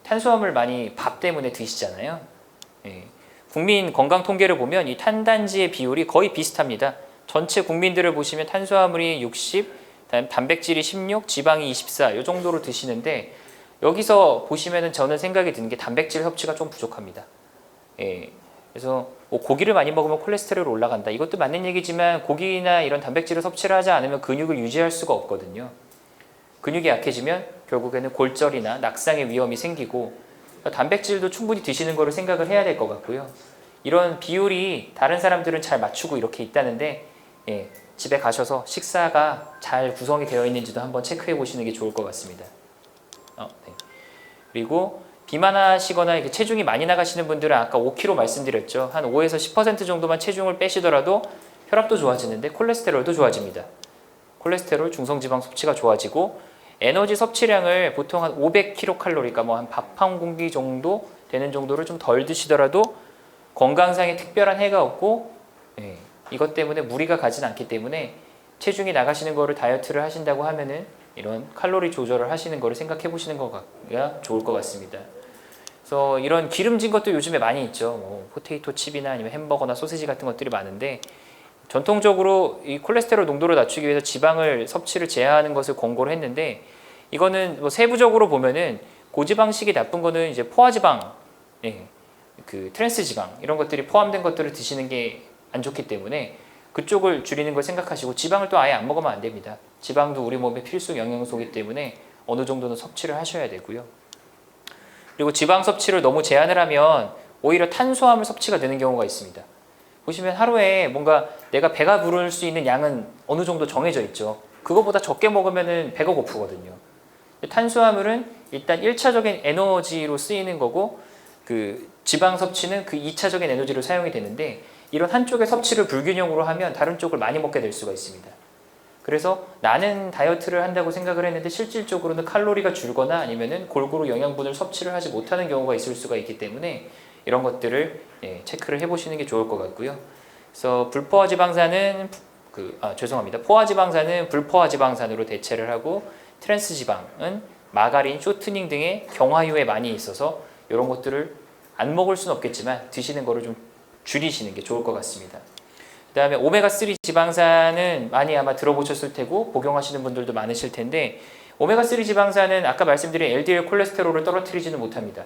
[SPEAKER 1] 탄수화물 많이 밥 때문에 드시잖아요. 국민 건강 통계를 보면 이 탄단지의 비율이 거의 비슷합니다. 전체 국민들을 보시면 탄수화물이 60, 단백질이 16, 지방이 24, 이 정도로 드시는데, 여기서 보시면은 저는 생각이 드는 게 단백질 섭취가 좀 부족합니다. 그래서 뭐 고기를 많이 먹으면 콜레스테롤이 올라간다. 이것도 맞는 얘기지만 고기나 이런 단백질을 섭취를 하지 않으면 근육을 유지할 수가 없거든요. 근육이 약해지면 결국에는 골절이나 낙상의 위험이 생기고 단백질도 충분히 드시는 거를 생각을 해야 될 것 같고요. 이런 비율이 다른 사람들은 잘 맞추고 이렇게 있다는데 집에 가셔서 식사가 잘 구성이 되어 있는지도 한번 체크해 보시는 게 좋을 것 같습니다. 네. 그리고 비만하시거나 이렇게 체중이 많이 나가시는 분들은 아까 5kg 말씀드렸죠. 한 5에서 10% 정도만 체중을 빼시더라도 혈압도 좋아지는데 콜레스테롤도 좋아집니다. 콜레스테롤, 중성지방 섭취가 좋아지고 에너지 섭취량을 보통 한 500kcal, 그러니까 뭐 한 밥 한 공기 정도 되는 정도를 좀 덜 드시더라도 건강상에 특별한 해가 없고 이것 때문에 무리가 가진 않기 때문에 체중이 나가시는 거를 다이어트를 하신다고 하면은 이런 칼로리 조절을 하시는 거를 생각해 보시는 거가 좋을 것 같습니다. 그래서 이런 기름진 것도 요즘에 많이 있죠. 뭐 포테이토 칩이나 아니면 햄버거나 소시지 같은 것들이 많은데 전통적으로 이 콜레스테롤 농도를 낮추기 위해서 지방을 섭취를 제한하는 것을 권고를 했는데 이거는 뭐 세부적으로 보면은 고지방식이 나쁜 거는 이제 포화지방, 그 트랜스지방 이런 것들이 포함된 것들을 드시는 게 안 좋기 때문에 그쪽을 줄이는 걸 생각하시고 지방을 또 아예 안 먹으면 안 됩니다. 지방도 우리 몸의 필수 영양소이기 때문에 어느 정도는 섭취를 하셔야 되고요. 그리고 지방 섭취를 너무 제한을 하면 오히려 탄수화물 섭취가 되는 경우가 있습니다. 보시면 하루에 뭔가 내가 배가 부를 수 있는 양은 어느 정도 정해져 있죠. 그거보다 적게 먹으면 배가 고프거든요. 탄수화물은 일단 1차적인 에너지로 쓰이는 거고 그 지방 섭취는 그 2차적인 에너지로 사용이 되는데 이런 한쪽의 섭취를 불균형으로 하면 다른 쪽을 많이 먹게 될 수가 있습니다. 그래서 나는 다이어트를 한다고 생각을 했는데 실질적으로는 칼로리가 줄거나 아니면은 골고루 영양분을 섭취를 하지 못하는 경우가 있을 수가 있기 때문에 이런 것들을 체크를 해보시는 게 좋을 것 같고요. 그래서 불포화지방산은 포화지방산은 불포화지방산으로 대체를 하고 트랜스지방은 마가린, 쇼트닝 등의 경화유에 많이 있어서 이런 것들을 안 먹을 수는 없겠지만 드시는 거를 좀 줄이시는 게 좋을 것 같습니다. 그 다음에 오메가3 지방산은 많이 아마 들어보셨을 테고 복용하시는 분들도 많으실 텐데 오메가3 지방산은 아까 말씀드린 LDL 콜레스테롤을 떨어뜨리지는 못합니다.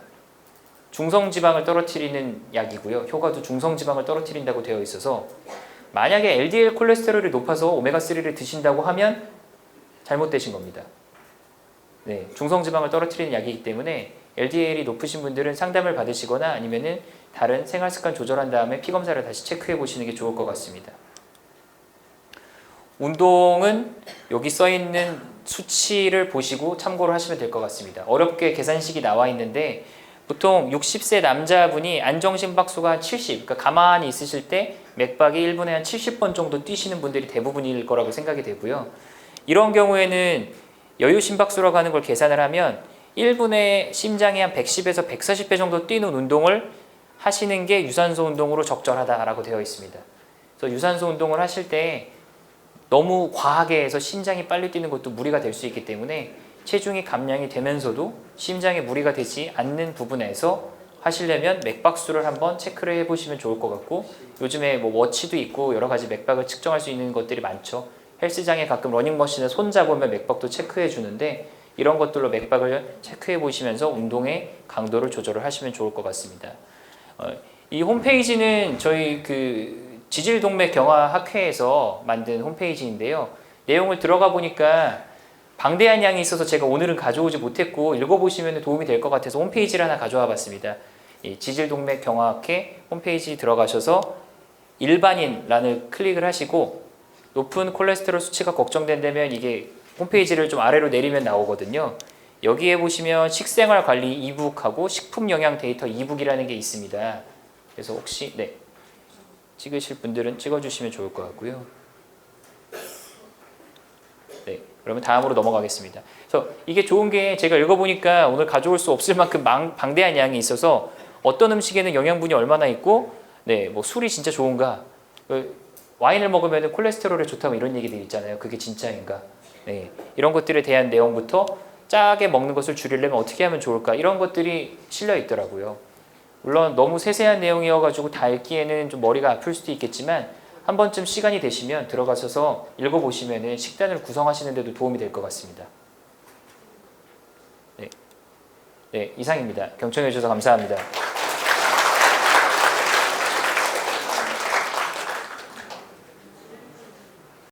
[SPEAKER 1] 중성지방을 떨어뜨리는 약이고요. 효과도 중성지방을 떨어뜨린다고 되어 있어서 만약에 LDL 콜레스테롤이 높아서 오메가3를 드신다고 하면 잘못되신 겁니다. 중성지방을 떨어뜨리는 약이기 때문에 LDL이 높으신 분들은 상담을 받으시거나 아니면은 다른 생활습관 조절한 다음에 피검사를 다시 체크해 보시는 게 좋을 것 같습니다. 운동은 여기 써 있는 수치를 보시고 참고를 하시면 될 것 같습니다. 어렵게 계산식이 나와 있는데 보통 60세 남자분이 안정심박수가 70, 그러니까 가만히 있으실 때 맥박이 1분에 한 70번 정도 뛰시는 분들이 대부분일 거라고 생각이 되고요. 이런 경우에는 여유 심박수라고 하는 걸 계산을 하면 1분에 심장이 한 110에서 140배 정도 뛰는 운동을 하시는 게 유산소 운동으로 적절하다라고 되어 있습니다. 그래서 유산소 운동을 하실 때 너무 과하게 해서 심장이 빨리 뛰는 것도 무리가 될 수 있기 때문에 체중이 감량이 되면서도 심장에 무리가 되지 않는 부분에서 하시려면 맥박수를 한번 체크를 해보시면 좋을 것 같고 요즘에 뭐 워치도 있고 여러 가지 맥박을 측정할 수 있는 것들이 많죠. 헬스장에 가끔 러닝머신에 손 잡으면 맥박도 체크해 주는데 이런 것들로 맥박을 체크해 보시면서 운동의 강도를 조절을 하시면 좋을 것 같습니다. 이 홈페이지는 저희 그 지질동맥경화학회에서 만든 홈페이지인데요. 내용을 들어가 보니까 방대한 양이 있어서 제가 오늘은 가져오지 못했고 읽어보시면 도움이 될 것 같아서 홈페이지를 하나 가져와 봤습니다. 이 지질동맥경화학회 홈페이지 들어가셔서 일반인란을 클릭을 하시고 높은 콜레스테롤 수치가 걱정된다면 이게 홈페이지를 좀 아래로 내리면 나오거든요. 여기에 보시면 식생활관리 이북하고 식품영양 데이터 이북이라는 게 있습니다. 그래서 혹시 찍으실 분들은 찍어주시면 좋을 것 같고요. 그러면 다음으로 넘어가겠습니다. 그래서 이게 좋은 게 제가 읽어보니까 오늘 가져올 수 없을 만큼 방대한 양이 있어서 어떤 음식에는 영양분이 얼마나 있고 뭐 술이 진짜 좋은가 와인을 먹으면 콜레스테롤에 좋다고 이런 얘기들 있잖아요. 그게 진짜인가 이런 것들에 대한 내용부터 짜게 먹는 것을 줄이려면 어떻게 하면 좋을까 이런 것들이 실려 있더라고요. 물론 너무 세세한 내용이어가지고 다 읽기에는 좀 머리가 아플 수도 있겠지만 한 번쯤 시간이 되시면 들어가셔서 읽어보시면 식단을 구성하시는 데도 도움이 될 것 같습니다. 이상입니다. 경청해 주셔서 감사합니다.